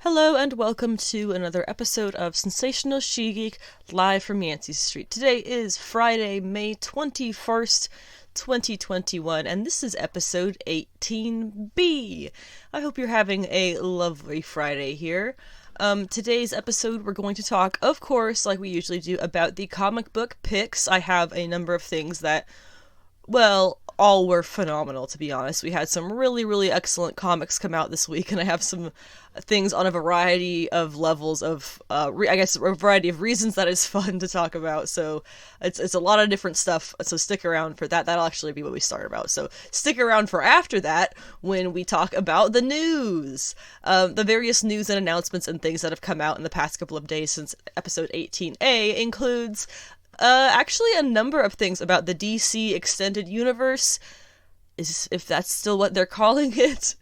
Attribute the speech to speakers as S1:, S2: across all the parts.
S1: Hello and welcome to another episode of Sensational She-Geek live from Yancey Street. Today is Friday, May 21st, 2021, and this is episode 18B. I hope you're having a lovely Friday here. Today's episode we're going to talk, of course, like we usually do, about the comic book picks. I have a number of things that, well, all were phenomenal, to be honest. We had some really, really excellent comics come out this week, and I have some things on a variety of levels of, a variety of reasons that is fun to talk about. So it's a lot of different stuff, so stick around for that. That'll actually be what we start about. So stick around for after that, when we talk about the news. The various news and announcements and things that have come out in the past couple of days since episode 18A includes actually a number of things about the DC Extended Universe, if that's still what they're calling it.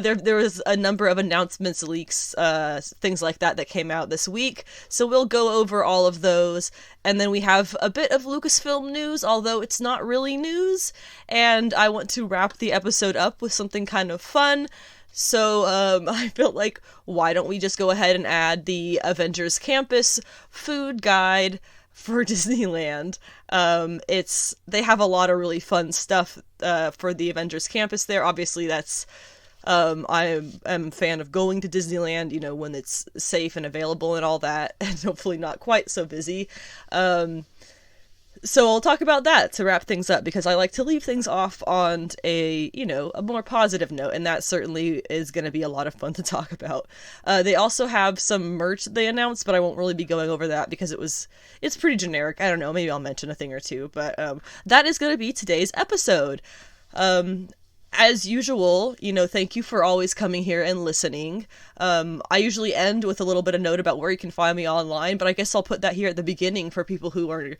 S1: There was a number of announcements, leaks, things like that came out this week, so we'll go over all of those, and then we have a bit of Lucasfilm news, although it's not really news, and I want to wrap the episode up with something kind of fun. So, I felt like, why don't we just go ahead and add the Avengers Campus food guide for Disneyland. They have a lot of really fun stuff for the Avengers Campus there. Obviously, that's I am a fan of going to Disneyland, when it's safe and available and all that, and hopefully not quite so busy. So I'll talk about that to wrap things up, because I like to leave things off on a more positive note, and that certainly is going to be a lot of fun to talk about. They also have some merch they announced, but I won't really be going over that because it's pretty generic. I don't know, maybe I'll mention a thing or two, but that is going to be today's episode. As usual, thank you for always coming here and listening. I usually end with a little bit of note about where you can find me online, but I guess I'll put that here at the beginning for people who are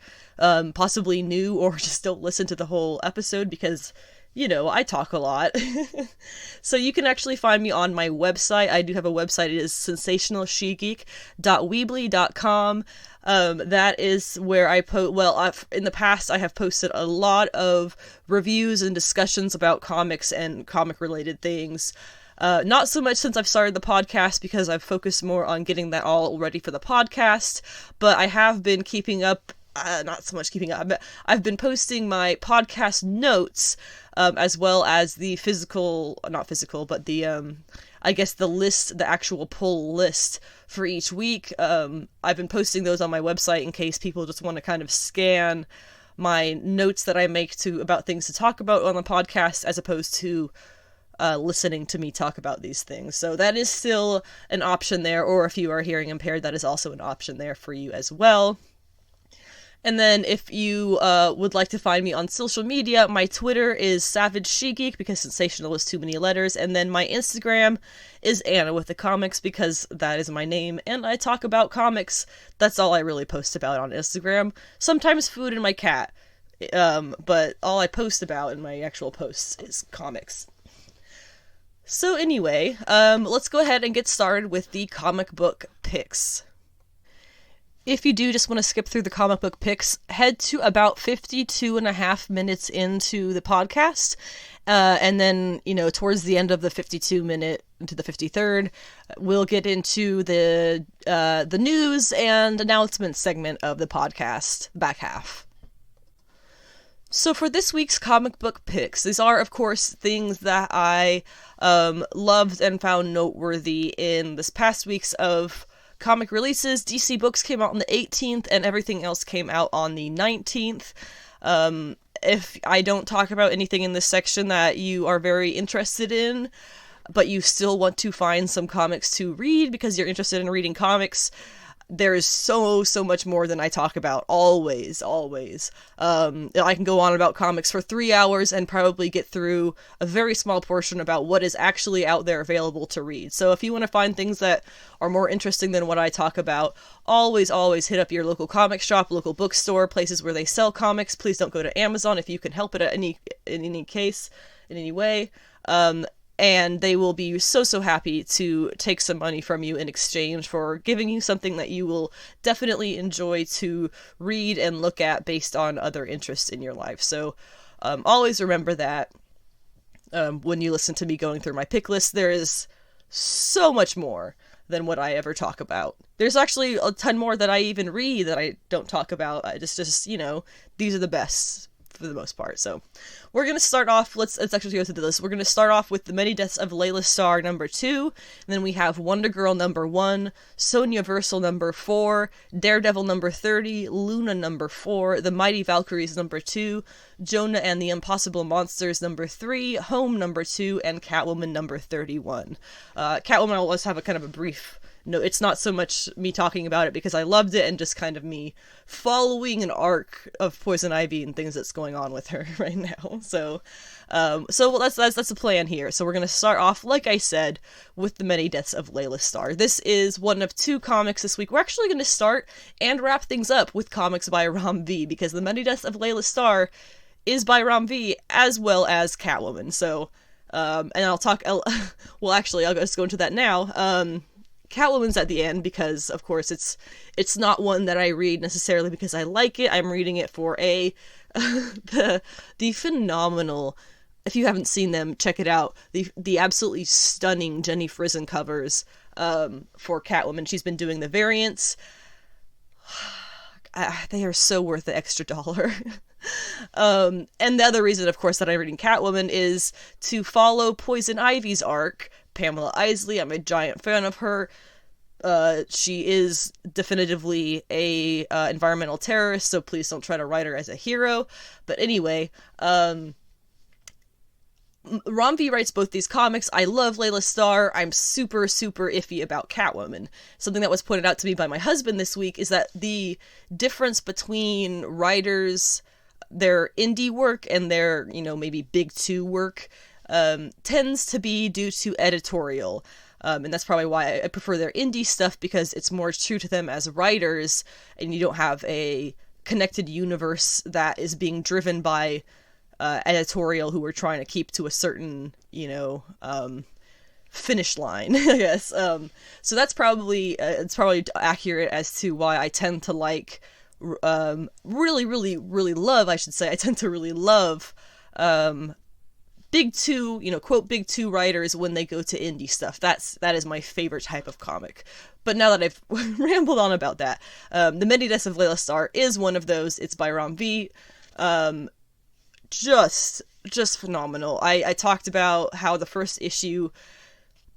S1: possibly new or just don't listen to the whole episode, because, I talk a lot. So you can actually find me on my website. I do have a website. It is sensationalshegeek.weebly.com. That is where I in the past I have posted a lot of reviews and discussions about comics and comic related things. Not so much since I've started the podcast, because I've focused more on getting that all ready for the podcast, but I have been keeping up, not so much keeping up, but I've been posting my podcast notes, as well as the not physical, but the, I guess the actual pull list for each week. I've been posting those on my website in case people just want to kind of scan my notes that I make about things to talk about on the podcast, as opposed to listening to me talk about these things. So that is still an option there, or if you are hearing impaired, that is also an option there for you as well. And then if you would like to find me on social media, my Twitter is Savage She-Geek, because sensational is too many letters, and then my Instagram is Anna with the Comics, because that is my name, and I talk about comics. That's all I really post about on Instagram. Sometimes food and my cat, but all I post about in my actual posts is comics. So anyway, let's go ahead and get started with the comic book picks. If you do just want to skip through the comic book picks, head to about 52 and a half minutes into the podcast, and then, towards the end of the 52 minute, into the 53rd, we'll get into the news and announcements segment of the podcast, back half. So for this week's comic book picks, these are, of course, things that I loved and found noteworthy in this past weeks of comic releases. DC books came out on the 18th, and everything else came out on the 19th. If I don't talk about anything in this section that you are very interested in, but you still want to find some comics to read because you're interested in reading comics, there is so much more than I talk about, always. I can go on about comics for 3 hours and probably get through a very small portion about what is actually out there available to read. So if you want to find things that are more interesting than what I talk about, always hit up your local comic shop, local bookstore, places where they sell comics. Please don't go to Amazon if you can help it in any way. And they will be so happy to take some money from you in exchange for giving you something that you will definitely enjoy to read and look at based on other interests in your life. So always remember that when you listen to me going through my pick list. There is so much more than what I ever talk about. There's actually a ton more that I even read that I don't talk about. I just these are the best for the most part. So we're going to start off, let's actually go through the list. We're going to start off with The Many Deaths of Laila Starr number 2, and then we have Wonder Girl number 1, Sonjaversal number 4, Daredevil number 30, Luna number 4, The Mighty Valkyries number 2, Jonah and the Impossible Monsters number 3, Home number 2, and Catwoman number 31. Catwoman, I'll always have a kind of a brief. No, it's not so much me talking about it because I loved it and just kind of me following an arc of Poison Ivy and things that's going on with her right now. So that's the plan here. So we're going to start off, like I said, with The Many Deaths of Laila Starr. This is one of 2 comics this week. We're actually going to start and wrap things up with comics by Ram V, because The Many Deaths of Laila Starr is by Ram V as well as Catwoman. So, and I'll talk, well actually I'll just go into that now. Catwoman's at the end because, of course, it's not one that I read necessarily because I like it. I'm reading it for the phenomenal, if you haven't seen them, check it out, the absolutely stunning Jenny Frison covers for Catwoman. She's been doing the variants. They are so worth the extra dollar. And the other reason, of course, that I'm reading Catwoman is to follow Poison Ivy's arc. Pamela Isley, I'm a giant fan of her. She is definitively a environmental terrorist, so please don't try to write her as a hero. But anyway, Ram V writes both these comics. I love Laila Starr. I'm super, super iffy about Catwoman. Something that was pointed out to me by my husband this week is that the difference between writers, their indie work and their, maybe big 2 work, tends to be due to editorial. And that's probably why I prefer their indie stuff, because it's more true to them as writers, and you don't have a connected universe that is being driven by editorial who are trying to keep to a certain, finish line, I guess. So that's probably, it's probably accurate as to why I tend to like, really, really, really love, I should say, I tend to really love, big 2, quote, big 2 writers when they go to indie stuff. That is my favorite type of comic. But now that I've rambled on about that, The Many Deaths of Laila Starr is one of those. It's by Ram V. Just phenomenal. I talked about how the first issue,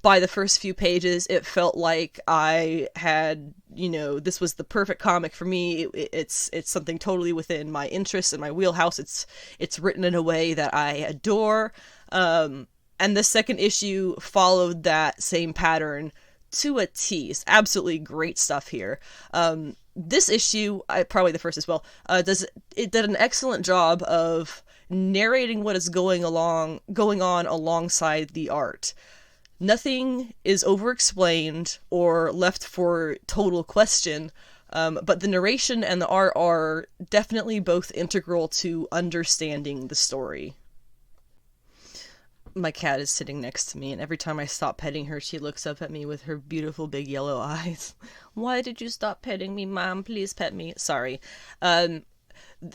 S1: by the first few pages, it felt like I had, this was the perfect comic for me. It's something totally within my interests and my wheelhouse. It's written in a way that I adore. And the second issue followed that same pattern to a T. It's absolutely great stuff here. This issue, probably the first as well, it did an excellent job of narrating what is going on alongside the art. Nothing is over-explained or left for total question, but the narration and the art are definitely both integral to understanding the story. My cat is sitting next to me, and every time I stop petting her, she looks up at me with her beautiful big yellow eyes. Why did you stop petting me, Mom? Please pet me. Sorry.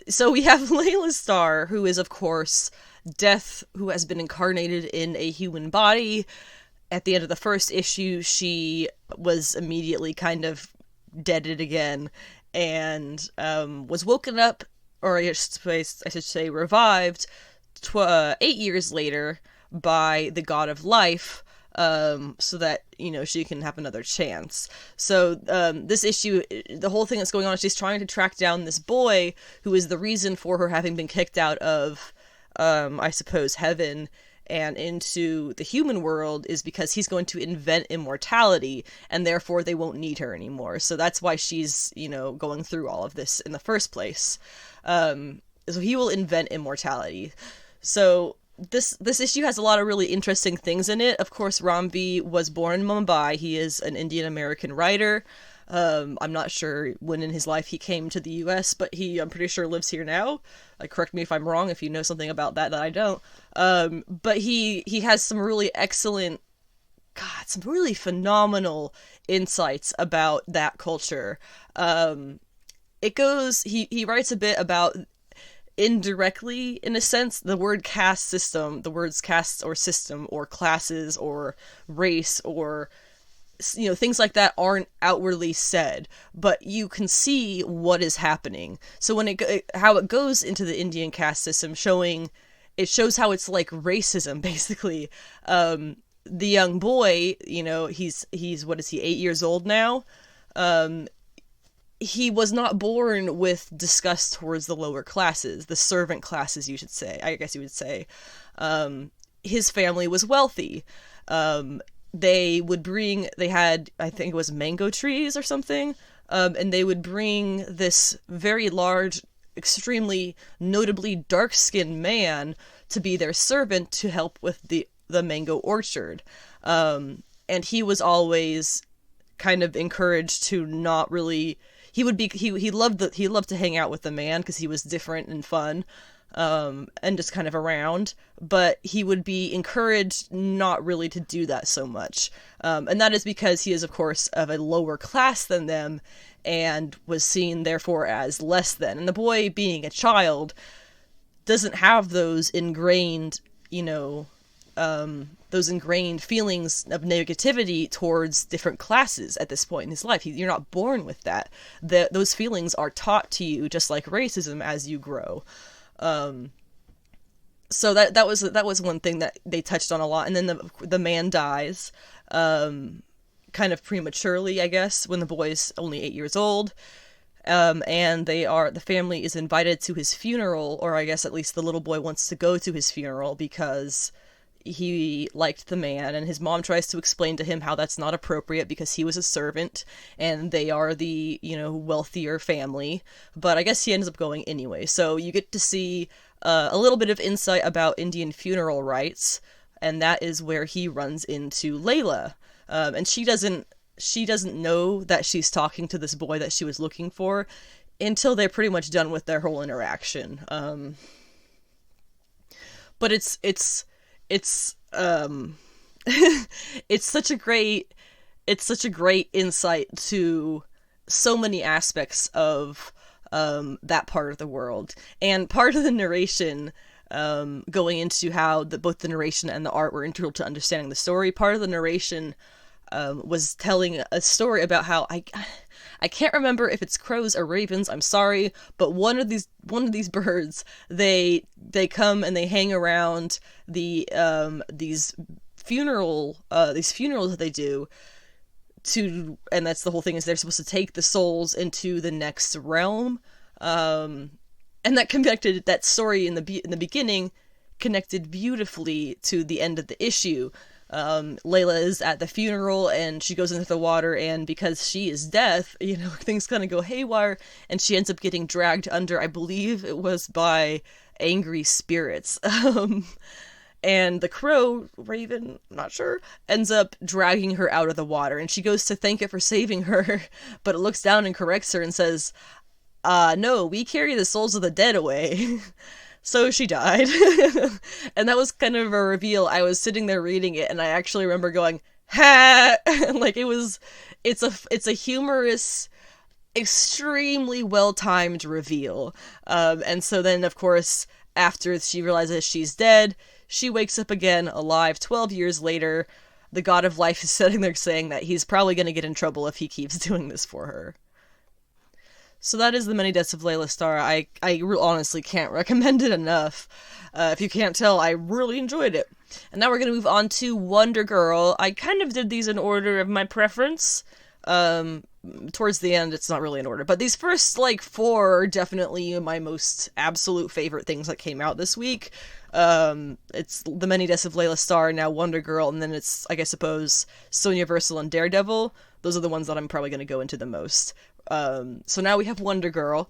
S1: So we have Laila Starr, who is, of course, Death, who has been incarnated in a human body. At the end of the first issue, she was immediately kind of deaded again, and was woken up, or I should say revived, 8 years later by the god of life, so that, she can have another chance. So this issue, the whole thing that's going on is she's trying to track down this boy who is the reason for her having been kicked out of, I suppose, heaven and into the human world, is because he's going to invent immortality, and therefore they won't need her anymore. So that's why she's, going through all of this in the first place. So he will invent immortality. So this issue has a lot of really interesting things in it. Of course, Ram V was born in Mumbai. He is an Indian American writer. I'm not sure when in his life he came to the US, but I'm pretty sure lives here now. Correct me if I'm wrong if you know something about that I don't. But he has some really excellent, some really phenomenal insights about that culture. He writes a bit about, indirectly, in a sense, the word caste system, the words caste or system or classes or race or things like that aren't outwardly said, but you can see what is happening. So when how it goes into the Indian caste system, it shows how it's like racism, basically. The young boy, he's what is he, 8 years old now? He was not born with disgust towards the lower classes, the servant classes, I guess you would say. His family was wealthy. They had, I think it was mango trees or something, and they would bring this very large, extremely notably dark-skinned man to be their servant to help with the mango orchard. And he was always kind of encouraged to not really... He loved to hang out with the man because he was different and fun, and just kind of around, but he would be encouraged not really to do that so much. And that is because he is, of course, of a lower class than them, and was seen, therefore, as less than. And the boy, being a child, doesn't have those ingrained, those ingrained feelings of negativity towards different classes at this point in his life. You're not born with that. Those feelings are taught to you, just like racism, as you grow. So that was one thing that they touched on a lot. And then the man dies, kind of prematurely, I guess, when the boy's only 8 years old. And the family is invited to his funeral, or I guess at least the little boy wants to go to his funeral because he liked the man, and his mom tries to explain to him how that's not appropriate because he was a servant and they are the, wealthier family, but I guess he ends up going anyway. So you get to see a little bit of insight about Indian funeral rites, and that is where he runs into Laila. And she doesn't know that she's talking to this boy that she was looking for until they're pretty much done with their whole interaction. But it's it's such a great insight to so many aspects of that part of the world, and part of the narration, going into how both the narration and the art were integral to understanding the story. Part of the narration was telling a story about how I can't remember if it's crows or ravens, I'm sorry, but one of these birds, they come and they hang around these funerals that they do and that's the whole thing, is they're supposed to take the souls into the next realm. And that story in the beginning connected beautifully to the end of the issue. Laila is at the funeral and she goes into the water, and because she is death, things kind of go haywire, and she ends up getting dragged under, I believe it was by angry spirits. And the crow, raven, I'm not sure, ends up dragging her out of the water, and she goes to thank it for saving her, but it looks down and corrects her and says, no, we carry the souls of the dead away. So she died. And that was kind of a reveal. I was sitting there reading it, and I actually remember going, ha! Like, it's a humorous, extremely well-timed reveal. And so then, of course, after she realizes she's dead, she wakes up again, alive 12 years later. The god of life is sitting there saying that he's probably going to get in trouble if he keeps doing this for her. So that is The Many Deaths of Laila Starr. I honestly can't recommend it enough. If you can't tell, I really enjoyed it. And now we're going to move on to Wonder Girl. I kind of did these in order of my preference. Towards the end, it's not really in order. But these first, 4 are definitely my most absolute favorite things that came out this week. It's The Many Deaths of Laila Starr, now Wonder Girl, and then it's, I suppose, Sonjaversal and Daredevil. Those are the ones that I'm probably going to go into the most. So now we have Wonder Girl.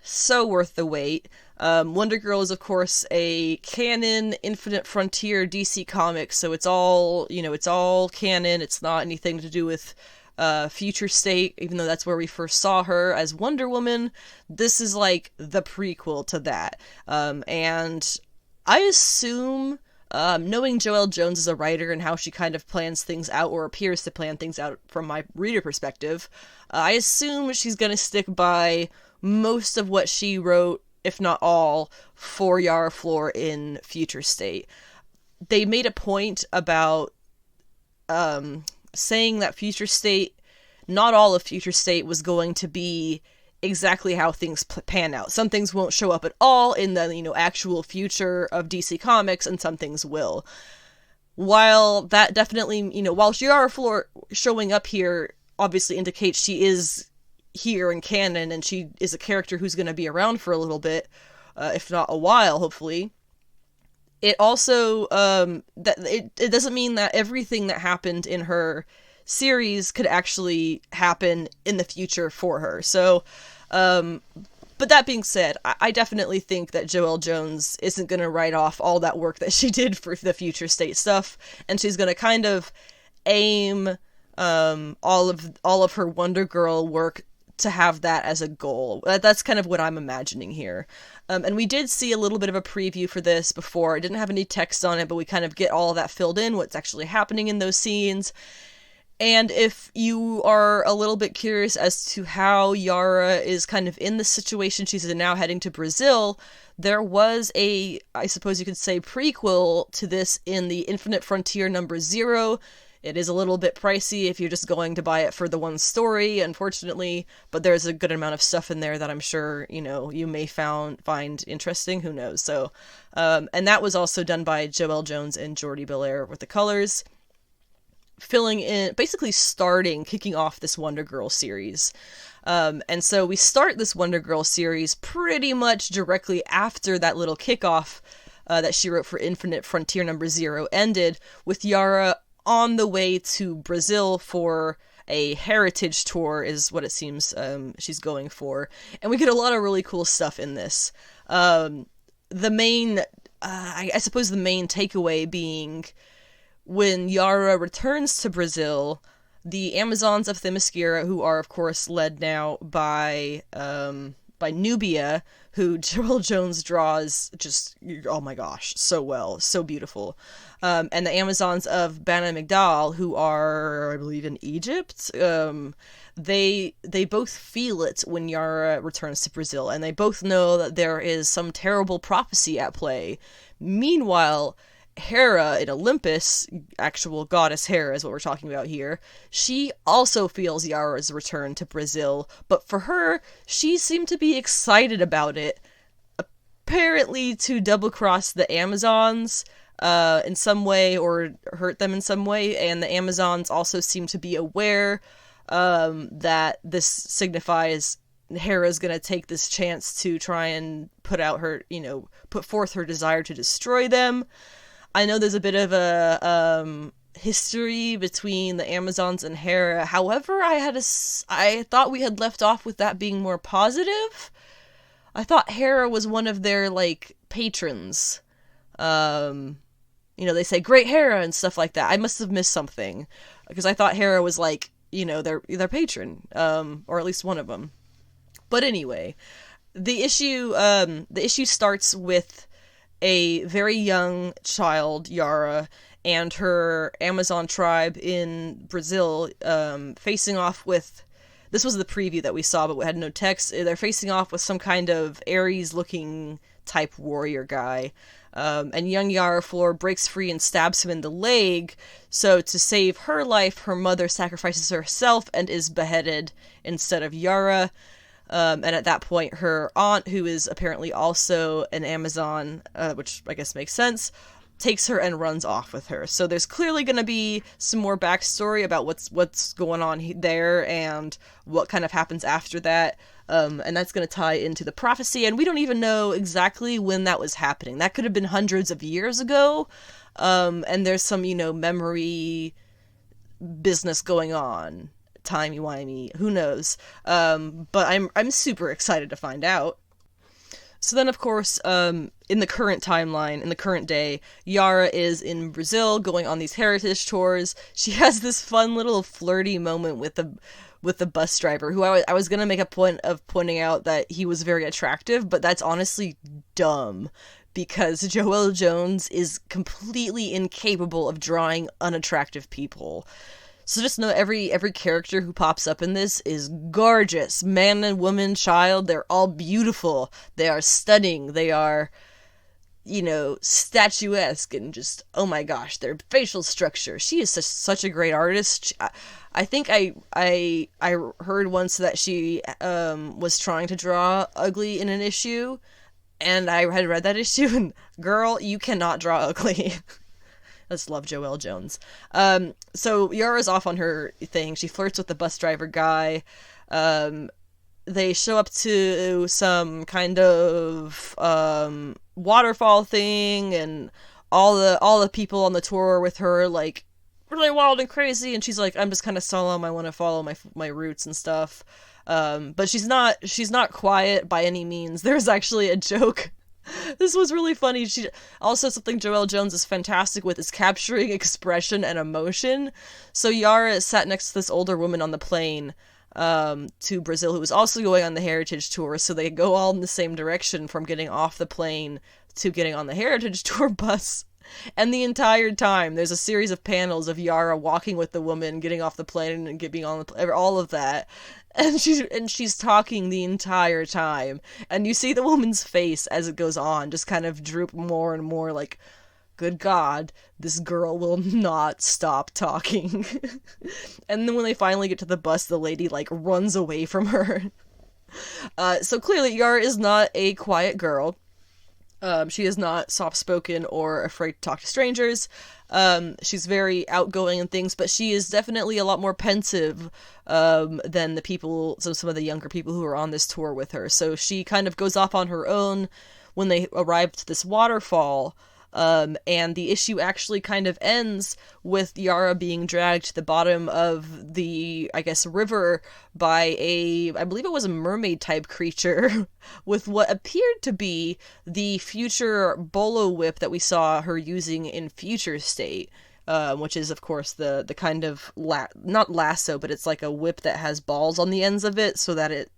S1: So worth the wait. Wonder Girl is, of course, a canon Infinite Frontier DC comic, so it's all, it's all canon. It's not anything to do with Future State, even though that's where we first saw her as Wonder Woman. This is like the prequel to that. And I assume, knowing Joelle Jones as a writer and how she kind of plans things out, or appears to plan things out from my reader perspective, I assume she's going to stick by most of what she wrote, if not all, for Yara Flor in Future State. They made a point about saying that Future State, not all of Future State was going to be exactly how things pan out. Some things won't show up at all in the, actual future of DC Comics, and some things will. While that definitely, while Yara Flor showing up here obviously indicates she is here in canon, and she is a character who's going to be around for a little bit, if not a while, hopefully. It also, it doesn't mean that everything that happened in her series could actually happen in the future for her. So, but that being said, I definitely think that Joelle Jones isn't going to write off all that work that she did for the Future State stuff, and she's going to kind of aim all of her Wonder Girl work to have that as a goal. That's kind of what I'm imagining here. And we did see a little bit of a preview for this before. It didn't have any text on it, but we kind of get all of that filled in, what's actually happening in those scenes. And if you are a little bit curious as to how Yara is kind of in the situation, she's now heading to Brazil, there was a, I suppose you could say, prequel to this in the Infinite Frontier number 0. It is a little bit pricey if you're just going to buy it for the one story, unfortunately, but there's a good amount of stuff in there that I'm sure, you may find interesting, who knows. So, and that was also done by Joelle Jones and Jordi Belair with the colors, filling in, basically kicking off this Wonder Girl series. And so we start this Wonder Girl series pretty much directly after that little kickoff that she wrote for Infinite Frontier number 0 ended, with Yara on the way to Brazil for a heritage tour, is what it seems she's going for. And we get a lot of really cool stuff in this. The main, I suppose the main takeaway being, when Yara returns to Brazil, the Amazons of Themyscira, who are of course led now by Nubia, who Joelle Jones draws just, oh my gosh, so well, so beautiful. And the Amazons of Bana Migdal, who are, I believe, in Egypt, they both feel it when Yara returns to Brazil, and they both know that there is some terrible prophecy at play. Meanwhile, Hera in Olympus, actual goddess Hera is what we're talking about here, she also feels Yara's return to Brazil, but for her, she seemed to be excited about it, apparently to double-cross the Amazons in some way, or hurt them in some way, and the Amazons also seem to be aware that this signifies Hera's gonna take this chance to try and put forth her desire to destroy them. I know there's a bit of a history between the Amazons and Hera. However, I thought we had left off with that being more positive. I thought Hera was one of their patrons. They say great Hera and stuff like that. I must have missed something, because I thought Hera was their patron, or at least one of them. But anyway, the issue starts with a very young child, Yara, and her Amazon tribe in Brazil, facing off with, this was the preview that we saw, but we had no text, they're facing off with some kind of Ares-looking type warrior guy, and young Yara Flor breaks free and stabs him in the leg, so to save her life, her mother sacrifices herself and is beheaded instead of Yara. And at that point, her aunt, who is apparently also an Amazon, which I guess makes sense, takes her and runs off with her. So there's clearly going to be some more backstory about what's going on there and what kind of happens after that. And that's going to tie into the prophecy. And we don't even know exactly when that was happening. That could have been hundreds of years ago. And there's some, memory business going on. Timey-wimey, who knows, but I'm super excited to find out. So then, of course, in the current timeline, in the current day, Yara is in Brazil going on these heritage tours. She has this fun little flirty moment with the bus driver, who I was going to make a point of pointing out that he was very attractive, but that's honestly dumb, because Joelle Jones is completely incapable of drawing unattractive people. So just know every character who pops up in this is gorgeous. Man and woman, child, they're all beautiful. They are stunning. They are, statuesque and just, oh my gosh, their facial structure. She is such a great artist. I think I heard once that she was trying to draw ugly in an issue, and I had read that issue, and girl, you cannot draw ugly. I just love Joelle Jones. So Yara's off on her thing. She flirts with the bus driver guy. They show up to some kind of waterfall thing, and all the people on the tour are with her, like, really wild and crazy, and she's like, I'm just kind of solemn, I want to follow my roots and stuff. But she's not quiet by any means. There's actually a joke. This was really funny. She also, something Joelle Jones is fantastic with is capturing expression and emotion. So Yara sat next to this older woman on the plane to Brazil, who was also going on the Heritage Tour, so they go all in the same direction from getting off the plane to getting on the Heritage Tour bus. And the entire time, there's a series of panels of Yara walking with the woman, getting off the plane, and being on the all of that. And she's talking the entire time. And you see the woman's face as it goes on, just kind of droop more and more, like, good God, this girl will not stop talking. And then when they finally get to the bus, the lady, like, runs away from her. So clearly, Yara is not a quiet girl. She is not soft-spoken or afraid to talk to strangers. She's very outgoing and things, but she is definitely a lot more pensive than the people, some of the younger people who are on this tour with her. So she kind of goes off on her own when they arrive to this waterfall. And the issue actually kind of ends with Yara being dragged to the bottom of the, I guess, river by I believe it was a mermaid-type creature with what appeared to be the future bolo whip that we saw her using in Future State, which is, of course, the kind of, not lasso, but it's like a whip that has balls on the ends of it so that it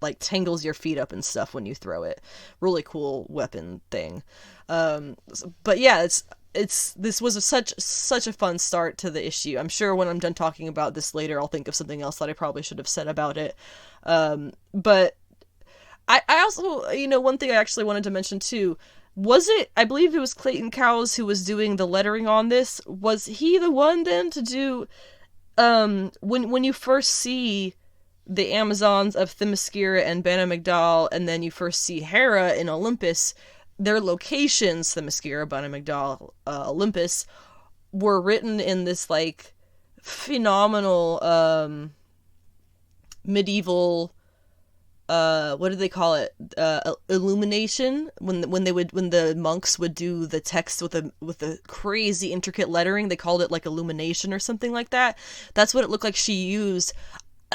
S1: like tangles your feet up and stuff when you throw it. Really cool weapon thing. But yeah, this was such a fun start to the issue. I'm sure when I'm done talking about this later, I'll think of something else that I probably should have said about it. But I also, one thing I actually wanted to mention too, I believe it was Clayton Cowles who was doing the lettering on this. Was he the one then to do, when you first see the Amazons of Themyscira and Bana Migdal, and then you first see Hera in Olympus, their locations, Themyscira, Bana Migdal, Olympus, were written in this, like, phenomenal, medieval, what did they call it? Illumination? When the monks would do the text with a crazy intricate lettering, they called it, like, illumination or something like that. That's what it looked like she used.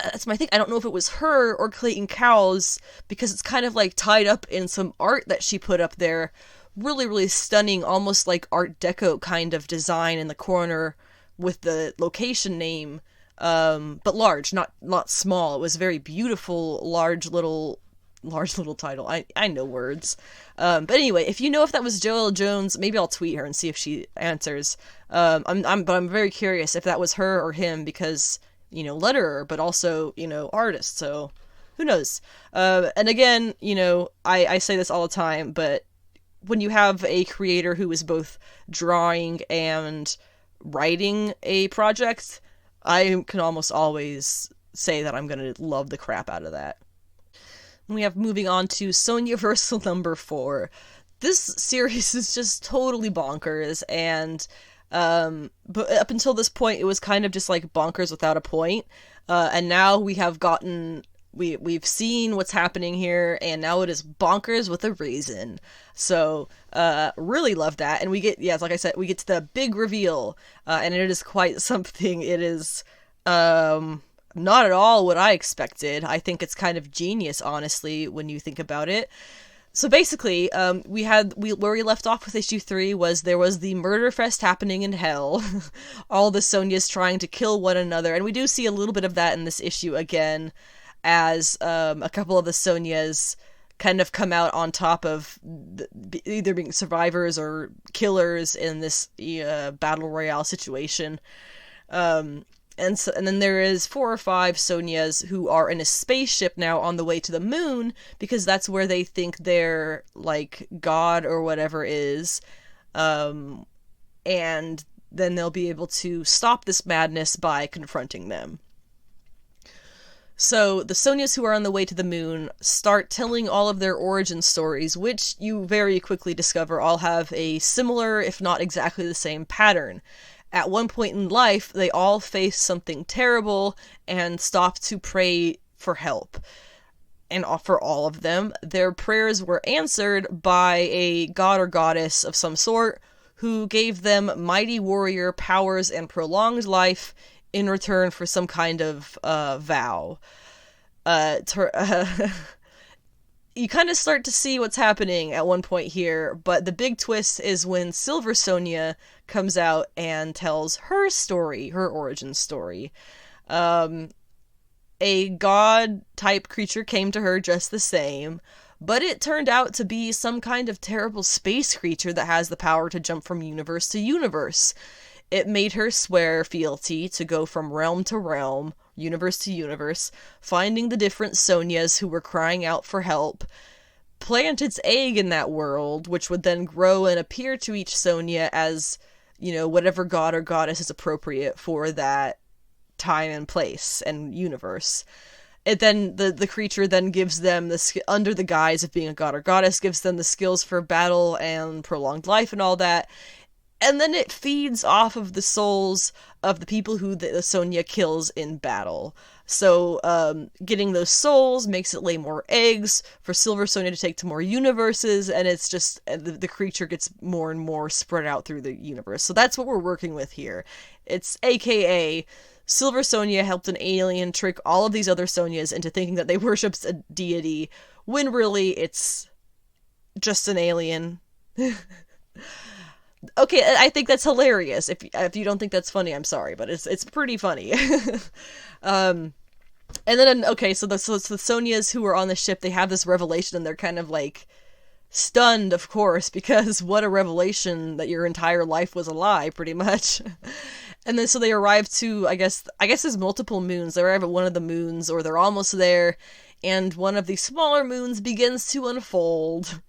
S1: That's my thing. I don't know if it was her or Clayton Cowles, because it's kind of like tied up in some art that she put up there. Really, really stunning, almost like Art Deco kind of design in the corner with the location name, but large, not small. It was very beautiful, large little title. I know words. But anyway, if you know if that was Joelle Jones, maybe I'll tweet her and see if she answers. I'm very curious if that was her or him, because letterer, but also, artist, so who knows? And again, I say this all the time, but when you have a creator who is both drawing and writing a project, I can almost always say that I'm going to love the crap out of that. We have moving on to Sonjaversal number 4. This series is just totally bonkers, and but up until this point, it was kind of just like bonkers without a point. And now we have we've seen what's happening here, and now it is bonkers with a reason. So, really love that. And we get, like I said, we get to the big reveal, and it is quite something. It is, not at all what I expected. I think it's kind of genius, honestly, when you think about it. So basically, where we left off with issue 3 was there was the murder fest happening in hell. All the Sonias trying to kill one another. And we do see a little bit of that in this issue again, as a couple of the Sonias kind of come out on top of either being survivors or killers in this battle royale situation. And then there is 4 or 5 Sonyas who are in a spaceship now on the way to the moon, because that's where they think their, like, god or whatever is. And then they'll be able to stop this madness by confronting them. So the Sonyas who are on the way to the moon start telling all of their origin stories, which you very quickly discover all have a similar, if not exactly the same, pattern. At one point in life, they all face something terrible and stop to pray for help. And for all of them, their prayers were answered by a god or goddess of some sort who gave them mighty warrior powers and prolonged life in return for some kind of vow. You kind of start to see what's happening at one point here, but the big twist is when Silver Sonya comes out and tells her story, her origin story. A god-type creature came to her just the same, but it turned out to be some kind of terrible space creature that has the power to jump from universe to universe. It made her swear fealty to go from realm to realm, universe to universe, finding the different Sonyas who were crying out for help, plant its egg in that world, which would then grow and appear to each Sonya as, you know, whatever god or goddess is appropriate for that time and place and universe. It then, the creature then gives them, under the guise of being a god or goddess, gives them the skills for battle and prolonged life and all that. And then it feeds off of the souls of the people who the Sonya kills in battle. So, getting those souls makes it lay more eggs for Silver Sonya to take to more universes, and it's just, the creature gets more and more spread out through the universe. So that's what we're working with here. It's AKA, Silver Sonya helped an alien trick all of these other Sonyas into thinking that they worship a deity, when really it's just an alien. Okay, I think that's hilarious. If you don't think that's funny, I'm sorry, but it's pretty funny. And then, okay, so the Sonyas who are on the ship, they have this revelation, and they're kind of, like, stunned, of course, because what a revelation that your entire life was a lie, pretty much. And then so they arrive to, I guess there's multiple moons. They arrive at one of the moons, or they're almost there, and one of the smaller moons begins to unfold.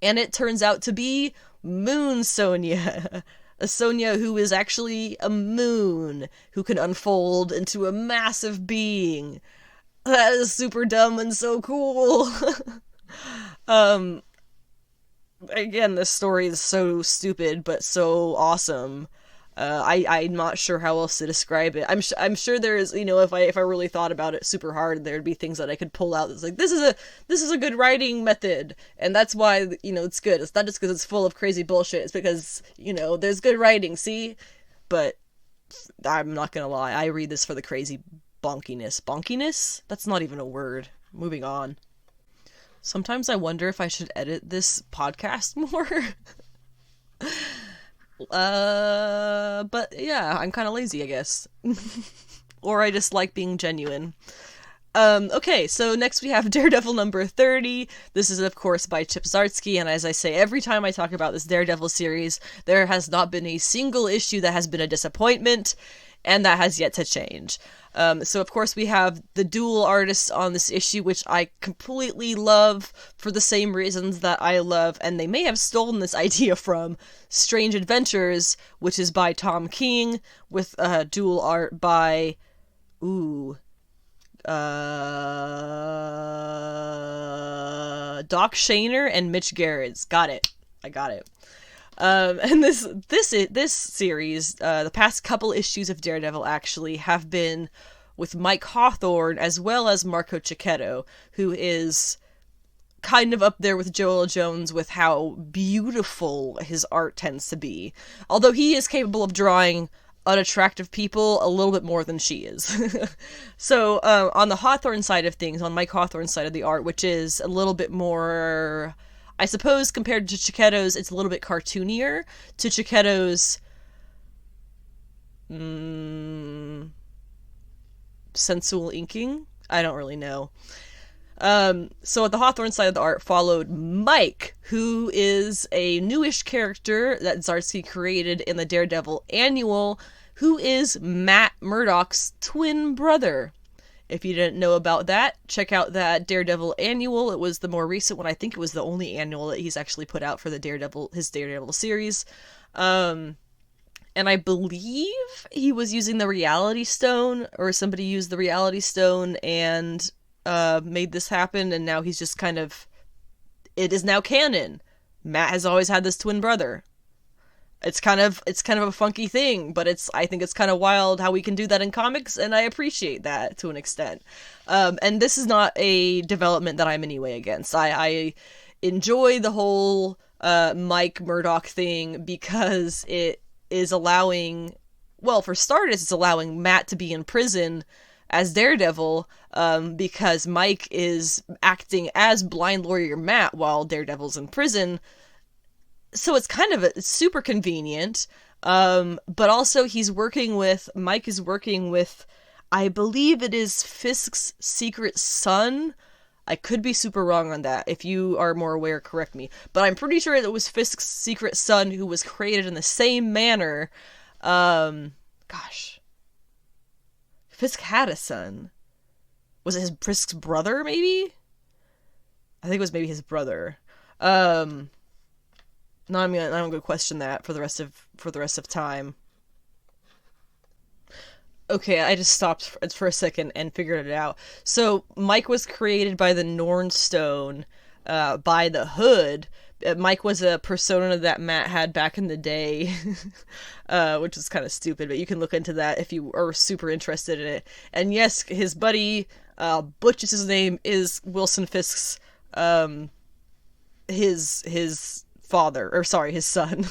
S1: And it turns out to be Moon Sonya, a Sonya who is actually a moon, who can unfold into a massive being. That is super dumb and so cool. Again, this story is so stupid, but so awesome. I'm not sure how else to describe it. I'm sure there's, you know, if I really thought about it super hard, there'd be things that I could pull out that's like, this is a good writing method, and that's why, you know, it's good. It's not just because it's full of crazy bullshit, it's because, you know, there's good writing, see? But I'm not gonna lie, I read this for the crazy bonkiness. Bonkiness? That's not even a word. Moving on. Sometimes I wonder if I should edit this podcast more. But yeah, I'm kind of lazy, I guess. Or I just like being genuine. Okay, so next we have Daredevil number 30. This is, of course, by Chip Zdarsky, and as I say every time I talk about this Daredevil series, there has not been a single issue that has been a disappointment, and that has yet to change. So of course we have the dual artists on this issue, which I completely love for the same reasons that I love, and they may have stolen this idea from, Strange Adventures, which is by Tom King, with dual art by, Doc Shaner and Mitch Gerrits. Got it. I got it. And this series, the past couple issues of Daredevil actually have been with Mike Hawthorne as well as Marco Cicchetto, who is kind of up there with Joel Jones with how beautiful his art tends to be. Although he is capable of drawing unattractive people a little bit more than she is. So, on the Hawthorne side of things, on Mike Hawthorne's side of the art, which is a little bit more, I suppose, compared to Cicchetto's, it's a little bit cartoonier to Cicchetto's sensual inking. I don't really know. So the Hawthorne side of the art followed Mike, who is a newish character that Zdarsky created in the Daredevil Annual, who is Matt Murdock's twin brother. If you didn't know about that, check out that Daredevil annual. It was the more recent one. I think it was the only annual that he's actually put out for his Daredevil series. And I believe he was using the Reality Stone, or somebody used the Reality Stone and made this happen, and now he's just kind of... It is now canon. Matt has always had this twin brother. It's kind of a funky thing, but I think it's kind of wild how we can do that in comics, and I appreciate that to an extent. And this is not a development that I'm anyway against. I enjoy the whole Mike Murdock thing because it is allowing, well, for starters, it's allowing Matt to be in prison as Daredevil, because Mike is acting as blind lawyer Matt while Daredevil's in prison. So it's kind of it's super convenient, but also Mike is working with, I believe it is Fisk's secret son. I could be super wrong on that. If you are more aware, correct me. But I'm pretty sure it was Fisk's secret son who was created in the same manner. Fisk had a son. Was it Fisk's brother, maybe? I think it was maybe his brother. No, I'm gonna question that for the rest of time. Okay, I just stopped for a second and figured it out. So Mike was created by the Norn Stone, by the Hood. Mike was a persona that Matt had back in the day, which is kind of stupid, but you can look into that if you are super interested in it. And yes, his buddy, Butch is his name, is Wilson Fisk's, his father, or sorry, his son.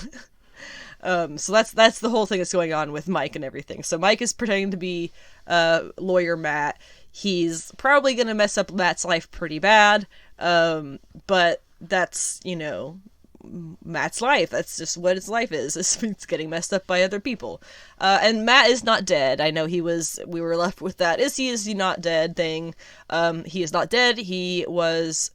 S1: So that's the whole thing that's going on with Mike and everything. So Mike is pretending to be lawyer Matt. He's probably gonna mess up Matt's life pretty bad, but that's, Matt's life. That's just what his life is. It's getting messed up by other people. And Matt is not dead. I know we were left with that is he not dead thing. He is not dead. He was,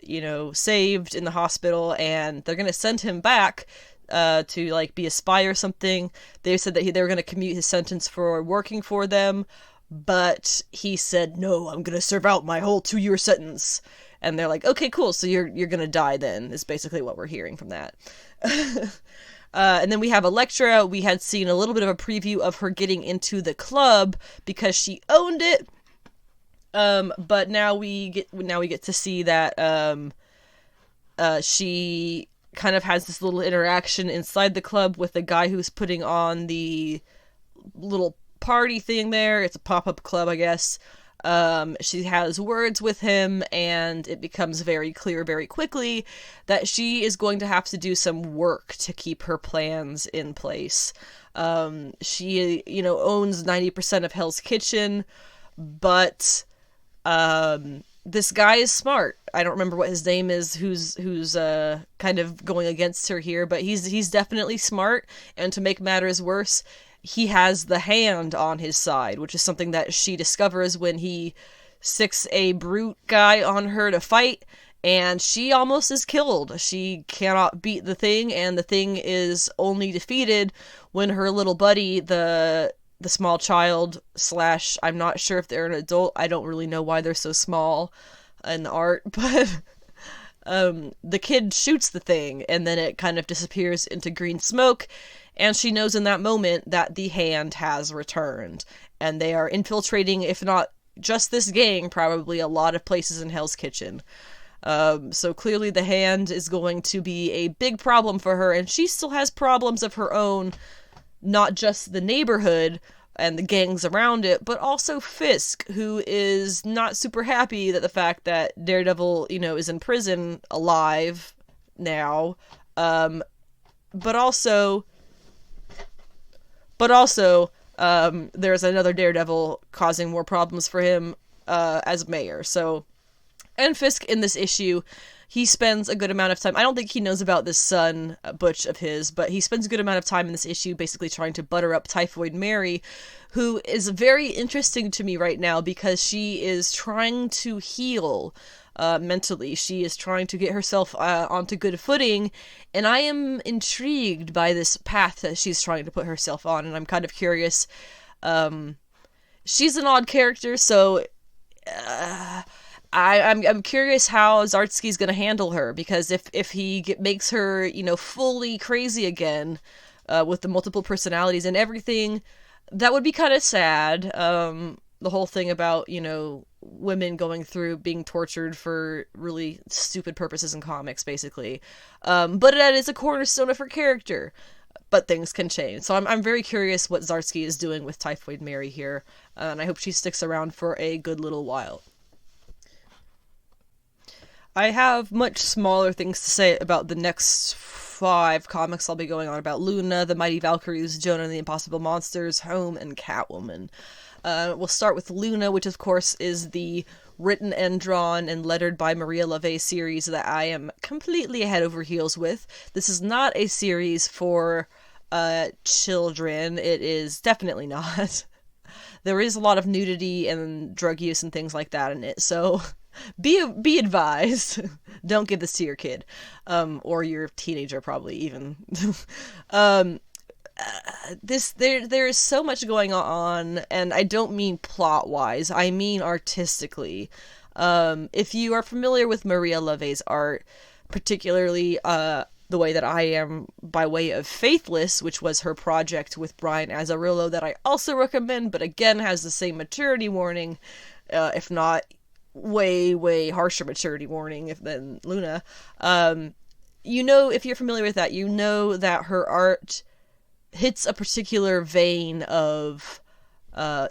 S1: saved in the hospital, and they're going to send him back to be a spy or something. They said that they were going to commute his sentence for working for them, but he said, no, I'm going to serve out my whole 2-year sentence. And they're like, okay, cool, so you're gonna die then, is basically what we're hearing from that. And then we have Elektra. We had seen a little bit of a preview of her getting into the club because she owned it. But now we get to see that she kind of has this little interaction inside the club with the guy who's putting on the little party thing there. It's a pop-up club, I guess. She has words with him, and it becomes very clear very quickly that she is going to have to do some work to keep her plans in place. She, owns 90% of Hell's Kitchen, but this guy is smart. I don't remember what his name is, who's kind of going against her here, but he's definitely smart, and to make matters worse, he has the Hand on his side, which is something that she discovers when he sicks a brute guy on her to fight, and she almost is killed. She cannot beat the Thing, and the Thing is only defeated when her little buddy, the small child / I'm not sure if they're an adult. I don't really know why they're so small in the art, but the kid shoots the Thing, and then it kind of disappears into green smoke. And she knows in that moment that the Hand has returned. And they are infiltrating, if not just this gang, probably a lot of places in Hell's Kitchen. So clearly the Hand is going to be a big problem for her. And she still has problems of her own. Not just the neighborhood and the gangs around it, but also Fisk, who is not super happy that the fact that Daredevil, is in prison alive now. But also, there's another Daredevil causing more problems for him as mayor. So, and Fisk in this issue, he spends a good amount of time. I don't think he knows about this son, Butch, of his, but he spends a good amount of time in this issue basically trying to butter up Typhoid Mary, who is very interesting to me right now because she is trying to heal mentally. She is trying to get herself onto good footing, and I am intrigued by this path that she's trying to put herself on, and I'm kind of curious She's an odd character, so I'm curious how Zartsky's gonna handle her, because if he makes her, fully crazy again, with the multiple personalities and everything, that would be kind of sad. The whole thing about, women going through being tortured for really stupid purposes in comics, basically. But that is a cornerstone of her character. But things can change. So I'm very curious what Zartsky is doing with Typhoid Mary here, and I hope she sticks around for a good little while. I have much smaller things to say about the next 5 comics I'll be going on about: Luna, the Mighty Valkyries, Jonah and the Impossible Monsters, Home, and Catwoman. We'll start with Luna, which of course is the written and drawn and lettered by Maria LaVey series that I am completely head over heels with. This is not a series for children. It is definitely not. There is a lot of nudity and drug use and things like that in it, so be advised. Don't give this to your kid, or your teenager, probably even. There is so much going on, and I don't mean plot wise. I mean artistically. If you are familiar with Maria LaVey's art, particularly the way that I am by way of Faithless, which was her project with Brian Azzarello that I also recommend, but again has the same maturity warning, if not way harsher maturity warning than Luna. If you're familiar with that, you know that her art hits a particular vein of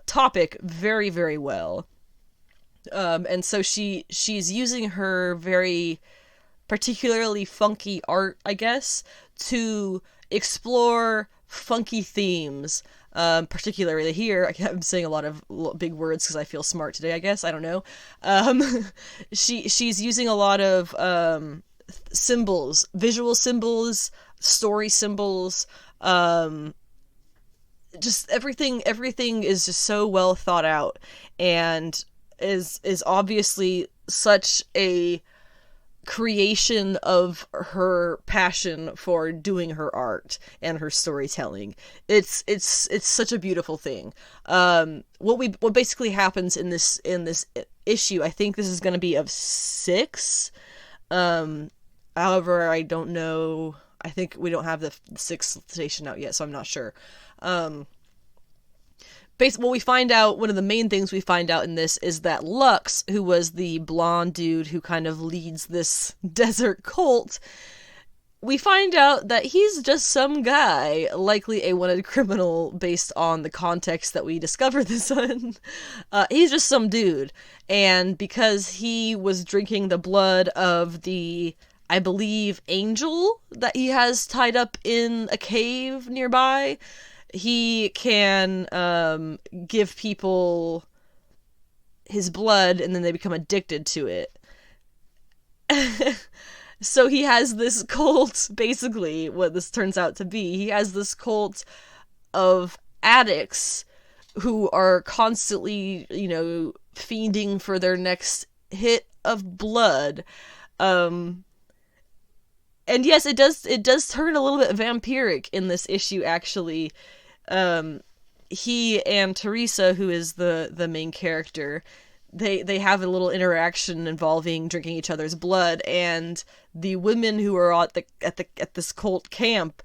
S1: topic very, very well. And so she's using her very particularly funky art, I guess, to explore funky themes. Particularly here, I'm saying a lot of big words because I feel smart today, I guess. I don't know. She's using a lot of symbols, visual symbols, story symbols. Just everything is just so well thought out, and is obviously such a creation of her passion for doing her art and her storytelling. It's such a beautiful thing. What basically happens in this issue, I think this is going to be of 6. However, I don't know. I think we don't have the 6th station out yet, so I'm not sure. What we find out, one of the main things we find out in this is that Lux, who was the blonde dude who kind of leads this desert cult, we find out that he's just some guy, likely a wanted criminal based on the context that we discover this in. He's just some dude. And because he was drinking the blood of the, I believe, angel that he has tied up in a cave nearby, he can give people his blood and then they become addicted to it. So he has this cult, basically, what this turns out to be. He has this cult of addicts who are constantly, fiending for their next hit of blood. And yes, it does turn a little bit vampiric in this issue, actually. He and Teresa, who is the main character, they have a little interaction involving drinking each other's blood, and the women who are at this cult camp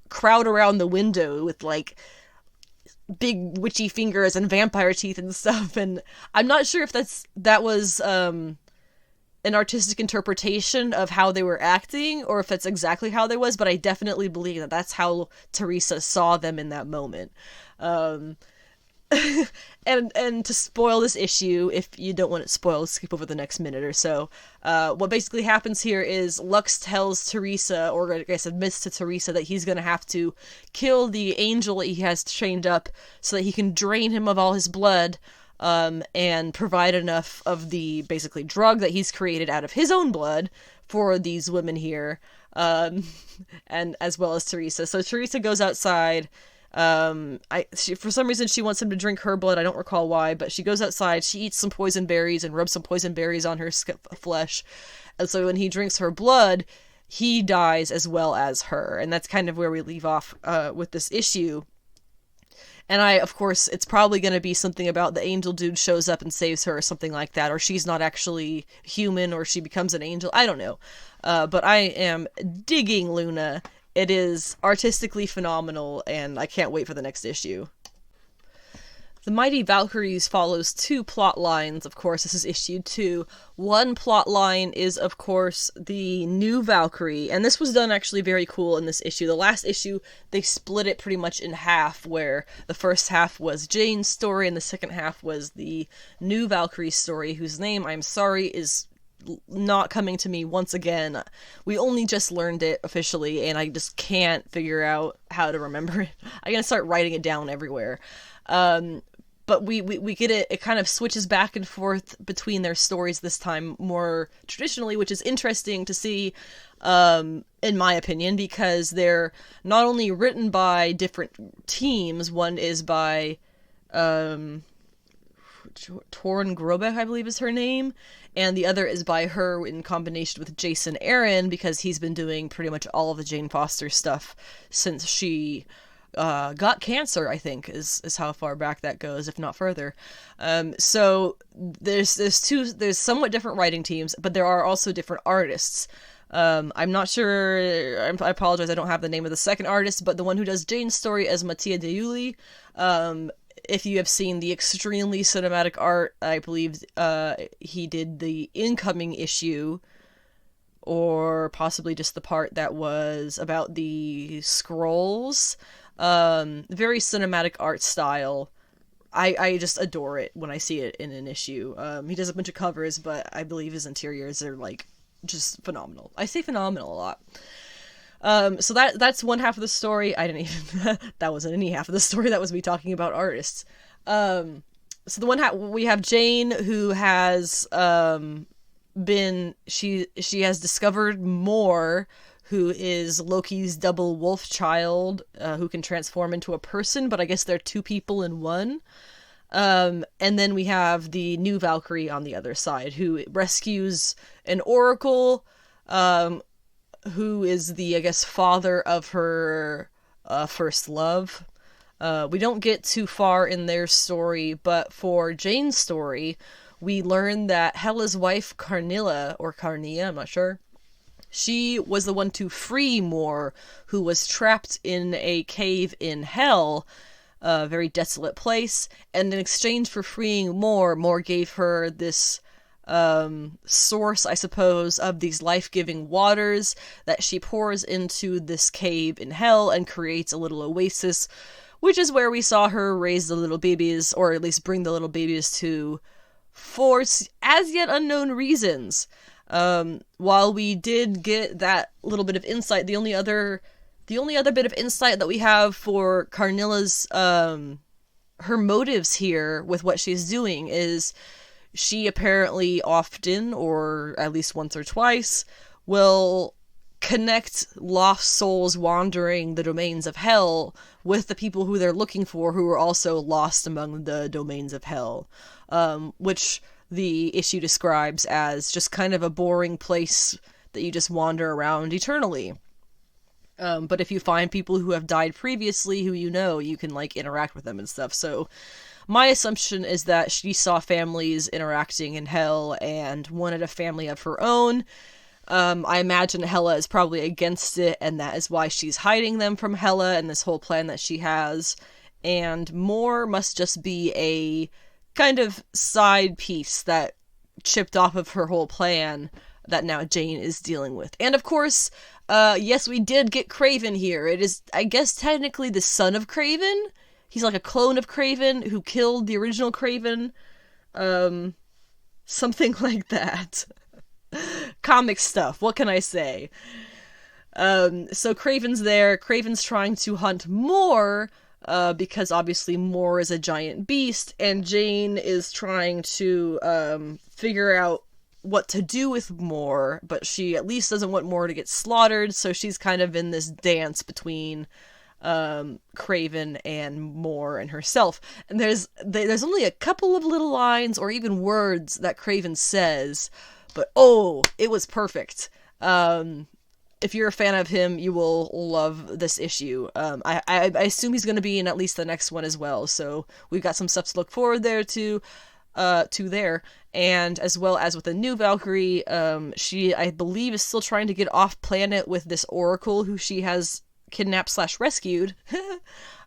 S1: crowd around the window with like big witchy fingers and vampire teeth and stuff. And I'm not sure if that was an artistic interpretation of how they were acting, or if that's exactly how they was, but I definitely believe that that's how Teresa saw them in that moment. And to spoil this issue, if you don't want it spoiled, skip over the next minute or so. What basically happens here is Lux tells Teresa, or I guess admits to Teresa, that he's gonna have to kill the angel that he has trained up so that he can drain him of all his blood, and provide enough of the basically drug that he's created out of his own blood for these women here, and as well as Teresa. So Teresa goes outside. She, for some reason, she wants him to drink her blood. I don't recall why, but she goes outside. She eats some poison berries and rubs some poison berries on her flesh. And so when he drinks her blood, he dies as well as her. And that's kind of where we leave off with this issue. And of course, it's probably going to be something about the angel dude shows up and saves her or something like that, or she's not actually human, or she becomes an angel. I don't know. But I am digging Luna. It is artistically phenomenal, and I can't wait for the next issue. The Mighty Valkyries follows 2 plot lines, of course. This is issue 2. One plot line is, of course, the new Valkyrie, and this was done actually very cool in this issue. The last issue, they split it pretty much in half, where the first half was Jane's story, and the second half was the new Valkyrie story, whose name, I'm sorry, is not coming to me once again. We only just learned it officially, and I just can't figure out how to remember it. I'm gonna start writing it down everywhere. But we get it. It kind of switches back and forth between their stories this time more traditionally, which is interesting to see, in my opinion, because they're not only written by different teams. One is by Torn Grobeck, I believe is her name, and the other is by her in combination with Jason Aaron, because he's been doing pretty much all of the Jane Foster stuff since she got cancer, I think, is how far back that goes, if not further. So there's somewhat different writing teams, but there are also different artists. I'm not sure, I apologize, I don't have the name of the second artist, but the one who does Jane's story is Mattia De Iuli. If you have seen the extremely cinematic art, I believe he did the incoming issue, or possibly just the part that was about the scrolls. Very cinematic art style. I just adore it when I see it in an issue. He does a bunch of covers, but I believe his interiors are, like, just phenomenal. I say phenomenal a lot. So that's one half of the story. I didn't even... that wasn't any half of the story. That was me talking about artists. So the one half... We have Jane, who has, been... She has discovered more... who is Loki's double wolf child, who can transform into a person, but I guess they're 2 people in one. And then we have the new Valkyrie on the other side, who rescues an oracle, who is the, I guess, father of her first love. We don't get too far in their story, but for Jane's story, we learn that Hela's wife, Carnilla, or Carnia, I'm not sure, she was the one to free Moore, who was trapped in a cave in hell, a very desolate place, and in exchange for freeing Moore, Moore gave her this source, I suppose, of these life-giving waters that she pours into this cave in hell and creates a little oasis, which is where we saw her raise the little babies, or at least bring the little babies to, for as yet unknown reasons. While we did get that little bit of insight, the only other bit of insight that we have for Carnilla's, her motives here with what she's doing is she apparently often, or at least once or twice, will connect lost souls wandering the domains of hell with the people who they're looking for, who are also lost among the domains of hell, which the issue describes as just kind of a boring place that you just wander around eternally. But if you find people who have died previously, who you know, you can, like, interact with them and stuff. So my assumption is that she saw families interacting in hell and wanted a family of her own. I imagine Hela is probably against it, and that is why she's hiding them from Hela and this whole plan that she has. And Moore must just be a kind of side piece that chipped off of her whole plan that now Jane is dealing with. And of course, yes, we did get Kraven here. It is, I guess, technically the son of Kraven. He's like a clone of Kraven who killed the original Kraven. Something like that. Comic stuff, what can I say? So Kraven's there. Kraven's trying to hunt Moore, because obviously Moore is a giant beast, and Jane is trying to figure out what to do with Moore, but she at least doesn't want Moore to get slaughtered, so she's kind of in this dance between Kraven and Moore and herself. And there's only a couple of little lines or even words that Kraven says, but oh, it was perfect. if you're a fan of him, you will love this issue. I assume he's going to be in at least the next one as well, so we've got some stuff to look forward to there. And as well as with the new Valkyrie, she, I believe, is still trying to get off planet with this Oracle who she has kidnapped / rescued.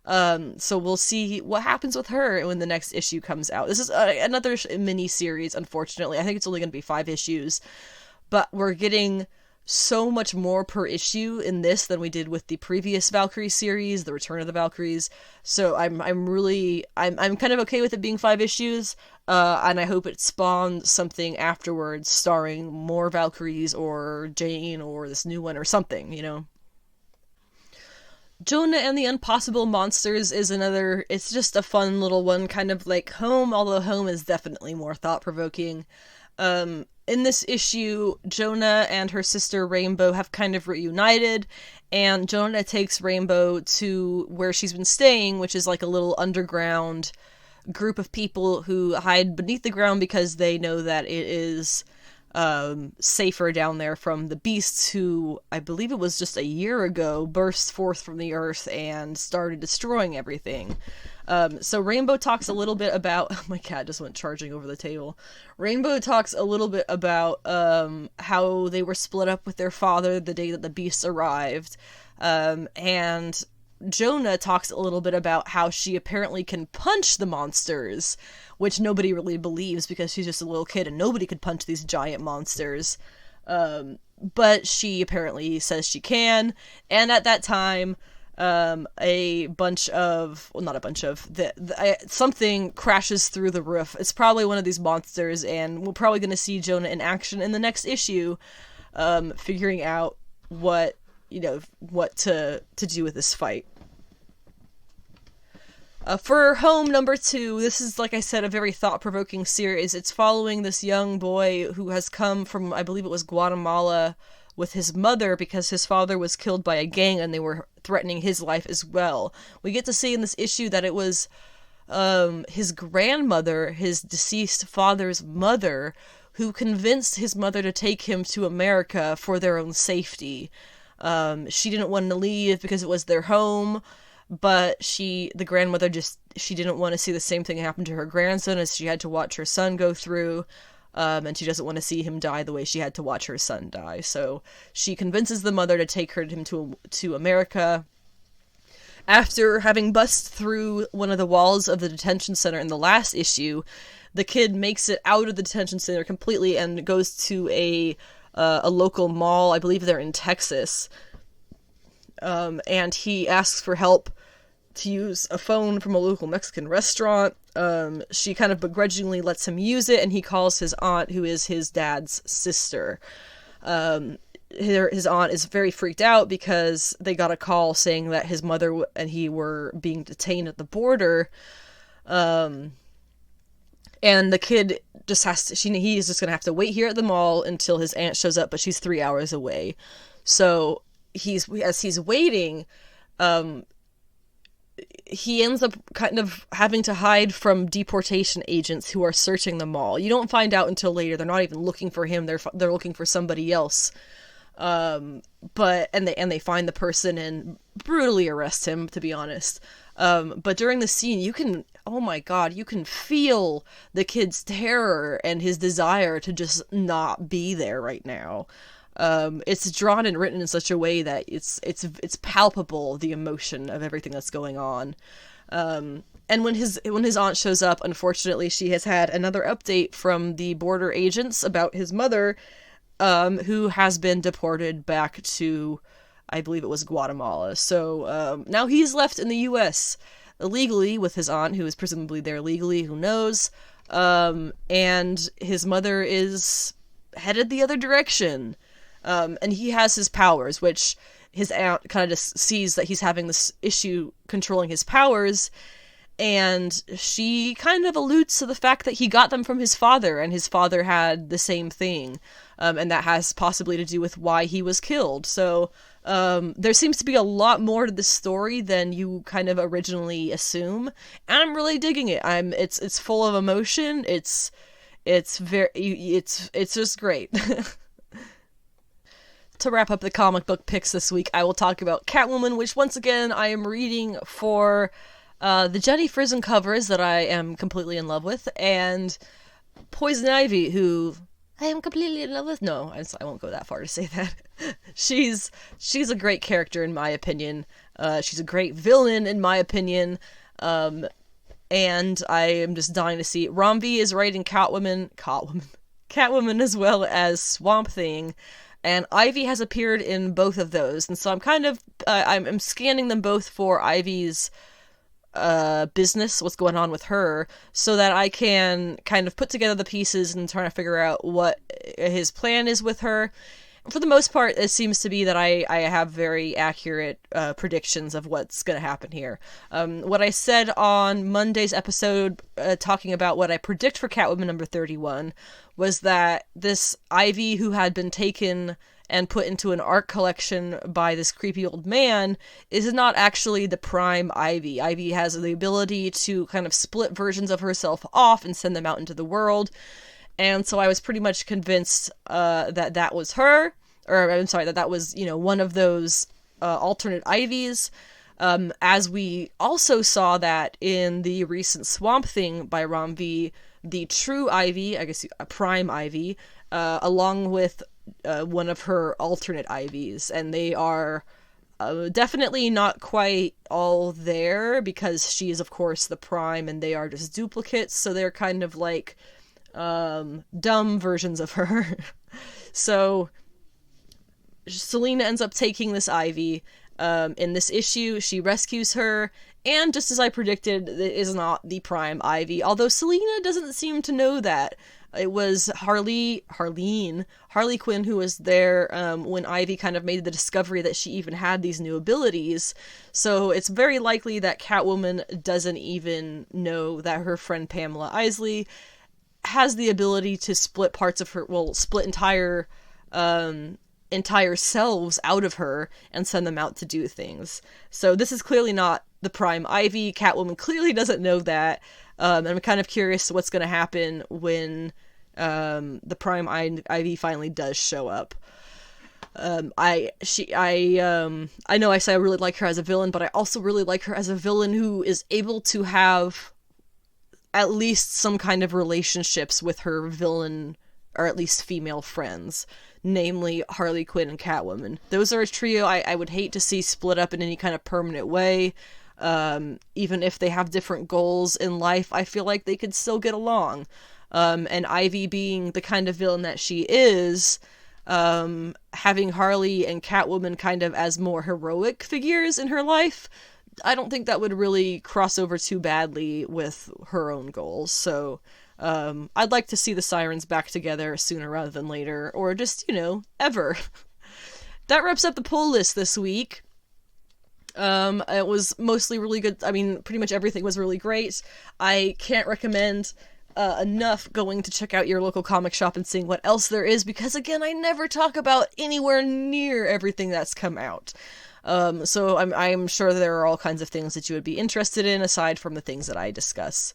S1: So we'll see what happens with her when the next issue comes out. This is another mini series, unfortunately. I think it's only going to be 5 issues, but we're getting so much more per issue in this than we did with the previous Valkyrie series, The Return of the Valkyries. So I'm kind of okay with it being 5 issues, and I hope it spawns something afterwards starring more Valkyries or Jane or this new one or something, you know. Jonah and the Impossible Monsters is another, it's just a fun little one, kind of like Home, although Home is definitely more thought-provoking. In this issue, Jonah and her sister Rainbow have kind of reunited, and Jonah takes Rainbow to where she's been staying, which is like a little underground group of people who hide beneath the ground because they know that it is safer down there from the beasts who, I believe it was just a year ago, burst forth from the earth and started destroying everything. So Rainbow talks a little bit about... Oh, my cat just went charging over the table. Rainbow talks a little bit about how they were split up with their father the day that the beasts arrived. And Jonah talks a little bit about how she apparently can punch the monsters, which nobody really believes because she's just a little kid and nobody could punch these giant monsters. But she apparently says she can, and at that time, something crashes through the roof. It's probably one of these monsters, and we're probably going to see Jonah in action in the next issue, figuring out what to do with this fight. For Home number 2, this is, like I said, a very thought-provoking series. It's following this young boy who has come from, I believe it was Guatemala, with his mother because his father was killed by a gang and they were threatening his life as well. We get to see in this issue that it was his grandmother, his deceased father's mother, who convinced his mother to take him to America for their own safety. She didn't want to leave because it was their home, but the grandmother she didn't want to see the same thing happen to her grandson as she had to watch her son go through, and she doesn't want to see him die the way she had to watch her son die. So she convinces the mother to take him to America. After having busted through one of the walls of the detention center in the last issue, the kid makes it out of the detention center completely and goes to a local mall. I believe they're in Texas. And he asks for help to use a phone from a local Mexican restaurant. She kind of begrudgingly lets him use it, and he calls his aunt, who is his dad's sister. His aunt is very freaked out because they got a call saying that his mother and he were being detained at the border. And the kid just he's just gonna have to wait here at the mall until his aunt shows up, but she's 3 hours away. So as he's waiting, he ends up kind of having to hide from deportation agents who are searching the mall. You don't find out until later. They're not even looking for him. They're looking for somebody else. But they find the person and brutally arrest him, to be honest. But during the scene, you can feel the kid's terror and his desire to just not be there right now. It's drawn and written in such a way that it's palpable, the emotion of everything that's going on. And when his aunt shows up, unfortunately, she has had another update from the border agents about his mother, who has been deported back to, I believe it was Guatemala. So now he's left in the U.S. illegally with his aunt, who is presumably there legally, who knows. And his mother is headed the other direction. And he has his powers, which his aunt kind of just sees that he's having this issue controlling his powers, and she kind of alludes to the fact that he got them from his father, and his father had the same thing, and that has possibly to do with why he was killed. So there seems to be a lot more to this story than you kind of originally assume, and I'm really digging it. It's full of emotion. It's just great. to wrap up the comic book picks this week, I will talk about Catwoman, which once again I am reading for the Jenny Frison covers that I am completely in love with, and Poison Ivy, who I am completely in love with. No, I won't go that far to say that. She's a great character in my opinion. She's a great villain in my opinion. And I am just dying to see it. Rom V is writing Catwoman as well as Swamp Thing, and Ivy has appeared in both of those, and so I'm kind of I'm scanning them both for Ivy's business, what's going on with her, so that I can kind of put together the pieces and try to figure out what his plan is with her. For the most part, it seems to be that I have very accurate predictions of what's going to happen here. What I said on Monday's episode, talking about what I predict for Catwoman number 31, was that this Ivy, who had been taken and put into an art collection by this creepy old man, is not actually the prime Ivy. Ivy has the ability to kind of split versions of herself off and send them out into the world. And so I was pretty much convinced that was her, or I'm sorry, that was, one of those alternate Ivies. As we also saw that in the recent Swamp Thing by Rom V, the true Ivy, I guess a prime Ivy, along with one of her alternate Ivies, and they are definitely not quite all there, because she is of course the prime and they are just duplicates, so they're kind of like dumb versions of her. So Selina ends up taking this Ivy. In this issue, she rescues her, and just as I predicted, it is not the prime Ivy, although Selina doesn't seem to know that. It was Harley Quinn who was there when Ivy kind of made the discovery that she even had these new abilities. So it's very likely that Catwoman doesn't even know that her friend Pamela Isley has the ability to split parts of her, split entire selves out of her and send them out to do things. So this is clearly not the prime Ivy. Catwoman clearly doesn't know that. I'm kind of curious what's going to happen when the prime Ivy finally does show up. I know I say I really like her as a villain, but I also really like her as a villain who is able to have at least some kind of relationships with her villain, or at least female friends, namely Harley Quinn and Catwoman. Those are a trio I would hate to see split up in any kind of permanent way. Even if they have different goals in life, I feel like they could still get along. And Ivy being the kind of villain that she is, having Harley and Catwoman kind of as more heroic figures in her life, I don't think that would really cross over too badly with her own goals. So I'd like to see the Sirens back together sooner rather than later, or just, ever. That wraps up the poll list this week. It was mostly really good. I mean, pretty much everything was really great. I can't recommend enough going to check out your local comic shop and seeing what else there is, because again, I never talk about anywhere near everything that's come out. So I'm sure there are all kinds of things that you would be interested in aside from the things that I discuss.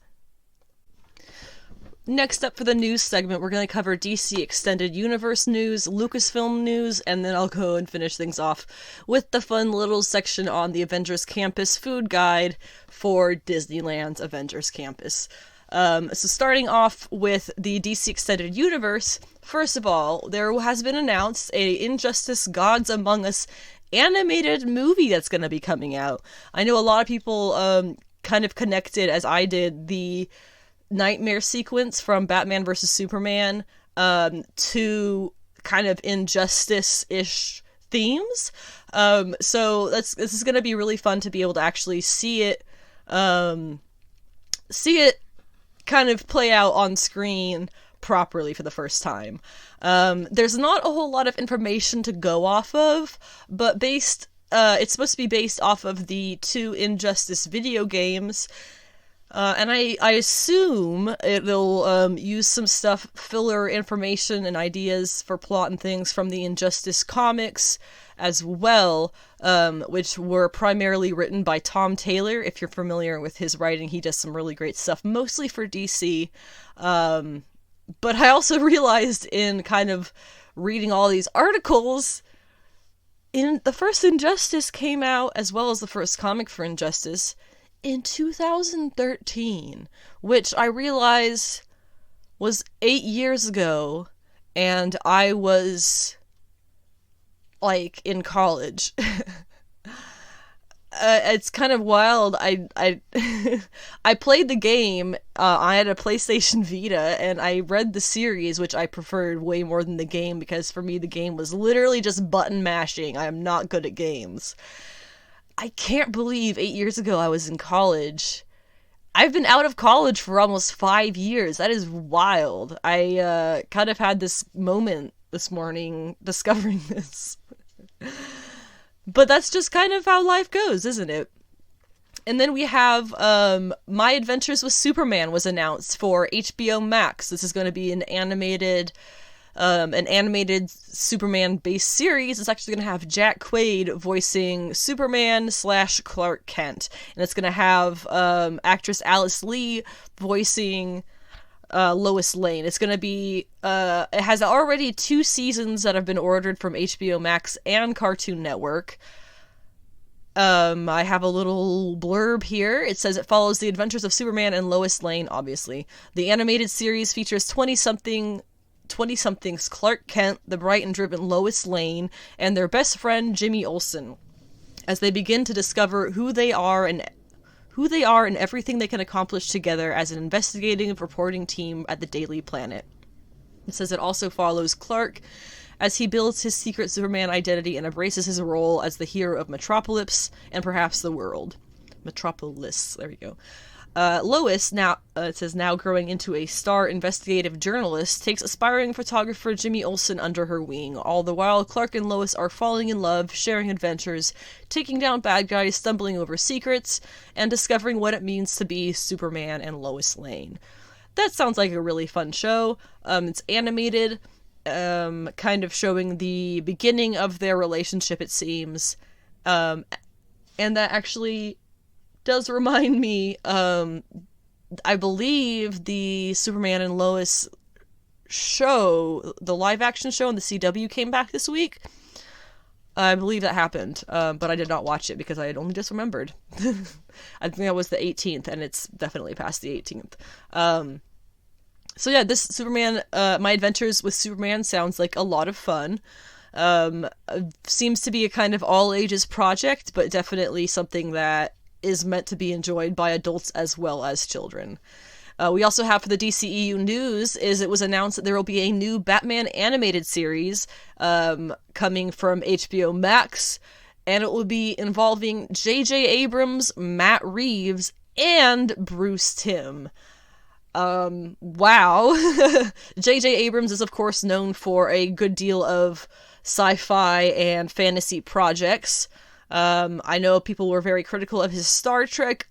S1: Next up for the news segment, we're going to cover DC Extended Universe news, Lucasfilm news, and then I'll go and finish things off with the fun little section on the Avengers Campus food guide for Disneyland's Avengers Campus. So starting off with the DC Extended Universe, first of all, there has been announced a Injustice Gods Among Us animated movie that's going to be coming out. I know a lot of people kind of connected, as I did, the nightmare sequence from Batman vs. Superman to kind of Injustice-ish themes. So this is going to be really fun to be able to actually see it kind of play out on screen properly for the first time. There's not a whole lot of information to go off of, but it's supposed to be based off of the two Injustice video games. And I assume it'll use some filler information and ideas for plot and things from the Injustice comics as well, which were primarily written by Tom Taylor. If you're familiar with his writing, he does some really great stuff, mostly for DC. But I also realized in kind of reading all these articles the first Injustice came out, as well as the first comic for Injustice, in 2013, which I realize was 8 years ago, and I was, like, in college. It's kind of wild. I I played the game. I had a PlayStation Vita, and I read the series, which I preferred way more than the game, because for me the game was literally just button mashing. I am not good at games. I can't believe 8 years ago I was in college. I've been out of college for almost 5 years. That is wild. I kind of had this moment this morning discovering this. But that's just kind of how life goes, isn't it? And then we have My Adventures with Superman was announced for HBO Max. This is going to be an animated Superman-based series. It's actually going to have Jack Quaid voicing Superman / Clark Kent. And it's going to have actress Alice Lee voicing Lois Lane. It's going to be, it has already 2 seasons that have been ordered from HBO Max and Cartoon Network. I have a little blurb here. It says it follows the adventures of Superman and Lois Lane, obviously. The animated series features 20-somethings Clark Kent, the bright and driven Lois Lane, and their best friend Jimmy Olsen, as they begin to discover who they are and everything they can accomplish together as an investigating and reporting team at the Daily Planet. It says it also follows Clark as he builds his secret Superman identity and embraces his role as the hero of Metropolis and perhaps the world. Metropolis, there we go. Lois, now it says now growing into a star investigative journalist, takes aspiring photographer Jimmy Olsen under her wing. All the while, Clark and Lois are falling in love, sharing adventures, taking down bad guys, stumbling over secrets, and discovering what it means to be Superman and Lois Lane. That sounds like a really fun show. It's animated, kind of showing the beginning of their relationship, it seems. And that actually does remind me, I believe the Superman and Lois show, the live action show on the CW came back this week. I believe that happened, but I did not watch it because I had only just remembered. I think that was the 18th, and it's definitely past the 18th. So yeah, this Superman, My Adventures with Superman sounds like a lot of fun. Seems to be a kind of all ages project, but definitely something that is meant to be enjoyed by adults as well as children. We also have for the DCEU news is it was announced that there will be a new Batman animated series coming from HBO Max, and it will be involving J.J. Abrams, Matt Reeves, and Bruce Timm. Wow. J.J. Abrams is of course known for a good deal of sci-fi and fantasy projects. I know people were very critical of his Star Trek.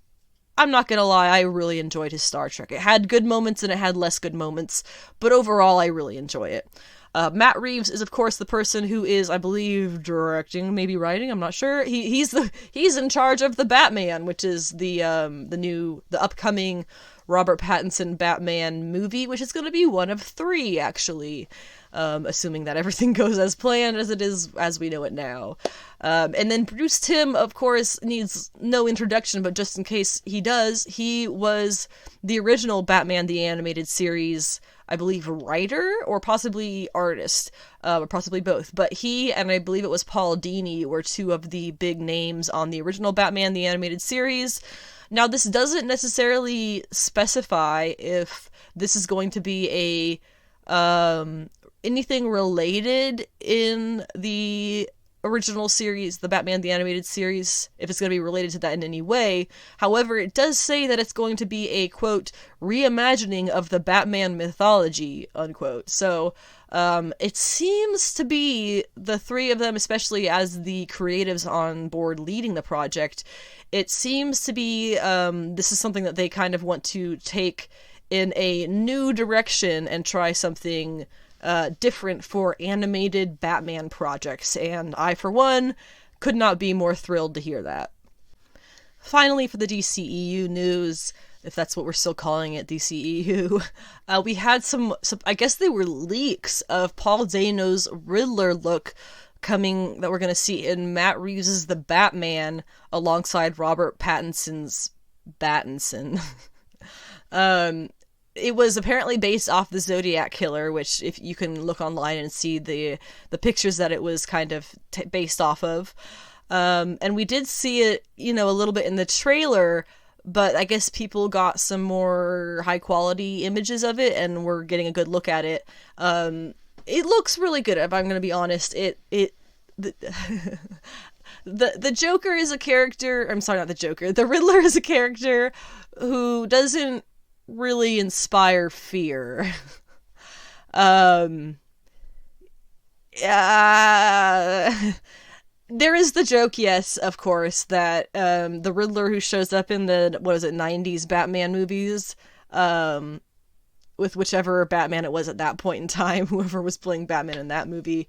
S1: I'm not gonna lie, I really enjoyed his Star Trek. It had good moments and it had less good moments, but overall I really enjoy it. Matt Reeves is of course the person who is, I believe, directing, maybe writing, I'm not sure. He's in charge of the Batman, which is the upcoming Robert Pattinson Batman movie, which is going to be one of 3, actually, assuming that everything goes as planned as it is as we know it now. And then Bruce Timm, of course, needs no introduction, but just in case he does, he was the original Batman the Animated Series, I believe, writer or possibly artist, or possibly both. But he and I believe it was Paul Dini were 2 of the big names on the original Batman the Animated Series. Now, this doesn't necessarily specify if this is going to be anything related in the original series, the Batman the Animated Series, if it's going to be related to that in any way. However, it does say that it's going to be a, quote, reimagining of the Batman mythology, unquote. So, it seems to be the 3 of them, especially as the creatives on board leading the project, it seems to be, this is something that they kind of want to take in a new direction and try something different for animated Batman projects, and I, for one, could not be more thrilled to hear that. Finally, for the DCEU news, if that's what we're still calling it, DCEU, we had some, I guess they were leaks of Paul Dano's Riddler look coming that we're going to see in Matt Reeves' The Batman alongside Robert Pattinson's Battinson. It was apparently based off the Zodiac Killer, which if you can look online and see the pictures that it was kind of based off of. And we did see it, a little bit in the trailer, but I guess people got some more high quality images of it and we're getting a good look at it. It looks really good, if I'm going to be honest. The Joker is a character, I'm sorry, not the Joker, the Riddler is a character who doesn't really inspire fear. There is the joke, yes, of course, that the Riddler who shows up in the, 90s Batman movies, with whichever Batman it was at that point in time, whoever was playing Batman in that movie,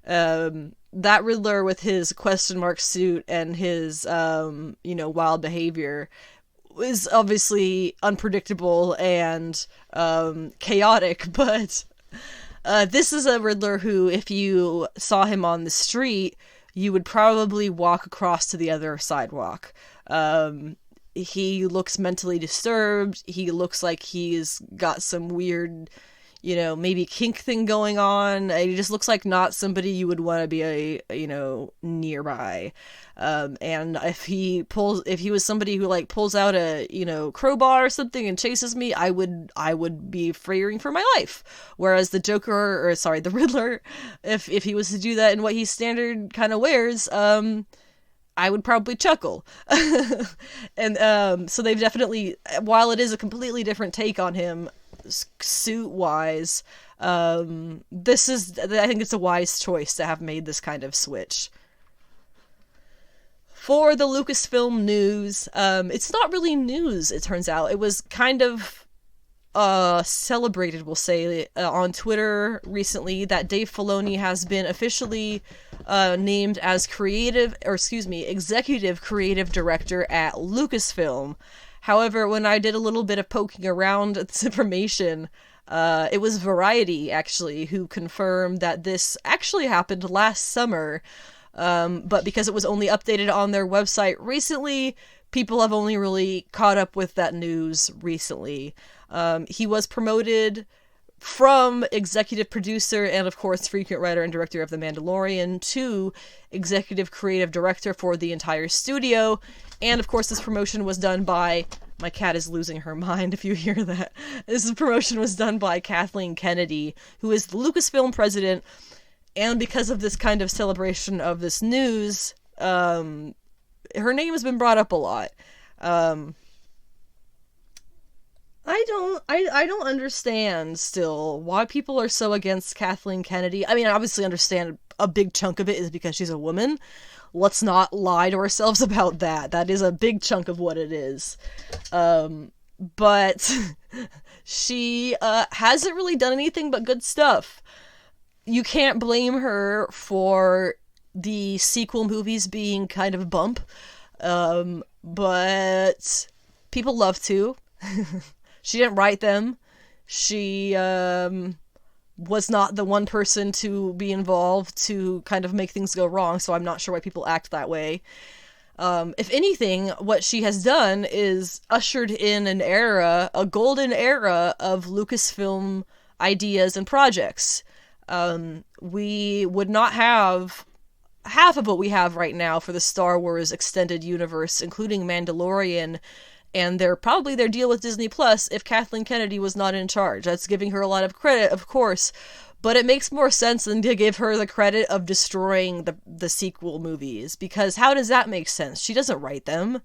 S1: that Riddler with his question mark suit and his, wild behavior is obviously unpredictable and chaotic, but this is a Riddler who, if you saw him on the street, you would probably walk across to the other sidewalk. He looks mentally disturbed. He looks like he's got some weird, maybe kink thing going on. He just looks like not somebody you would want to be, nearby. And if he was somebody who pulls out a, crowbar or something and chases me, I would be fearing for my life. Whereas the Riddler, if he was to do that in what he standard kind of wears, I would probably chuckle. And so they've definitely, while it is a completely different take on him suit-wise, I think it's a wise choice to have made this kind of switch. For the Lucasfilm news, it's not really news, it turns out. It was kind of celebrated, we'll say, on Twitter recently that Dave Filoni has been officially named as executive creative director at Lucasfilm. However, when I did a little bit of poking around at this information, it was Variety, actually, who confirmed that this actually happened last summer, but because it was only updated on their website recently, people have only really caught up with that news recently. He was promoted from executive producer and, of course, frequent writer and director of The Mandalorian to executive creative director for the entire studio. And, of course, this promotion was done by... My cat is losing her mind if you hear that. This promotion was done by Kathleen Kennedy, who is the Lucasfilm president. And because of this kind of celebration of this news, her name has been brought up a lot. I don't understand still why people are so against Kathleen Kennedy. I mean, I obviously understand a big chunk of it is because she's a woman. Let's not lie to ourselves about that. That is a big chunk of what it is. But she hasn't really done anything but good stuff. You can't blame her for the sequel movies being kind of a bump. But people love to. She didn't write them. She was not the one person to be involved to kind of make things go wrong, so I'm not sure why people act that way. If anything, what she has done is ushered in an era, a golden era of Lucasfilm ideas and projects. We would not have half of what we have right now for the Star Wars extended universe, including Mandalorian, and their deal with Disney Plus if Kathleen Kennedy was not in charge. That's giving her a lot of credit, of course, but it makes more sense than to give her the credit of destroying the sequel movies, because how does that make sense? She doesn't write them.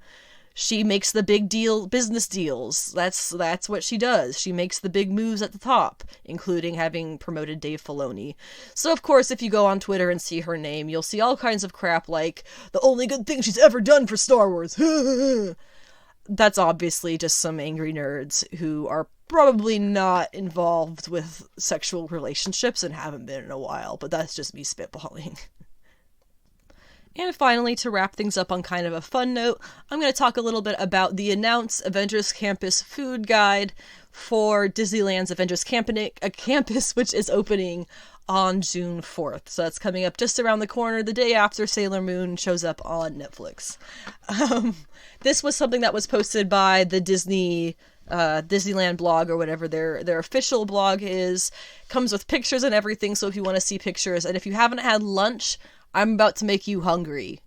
S1: She makes the big business deals. That's what she does. She makes the big moves at the top, including having promoted Dave Filoni. So, of course, if you go on Twitter and see her name, you'll see all kinds of crap like, the only good thing she's ever done for Star Wars. That's obviously just some angry nerds who are probably not involved with sexual relationships and haven't been in a while, but that's just me spitballing. And finally, to wrap things up on kind of a fun note, I'm going to talk a little bit about the announced Avengers Campus food guide for Disneyland's Avengers Campus, which is opening on June 4th. So that's coming up just around the corner, the day after Sailor Moon shows up on Netflix. This was something that was posted by the Disneyland blog, or whatever their official blog is. Comes with pictures and everything, so if you want to see pictures, and if you haven't had lunch, I'm about to make you hungry.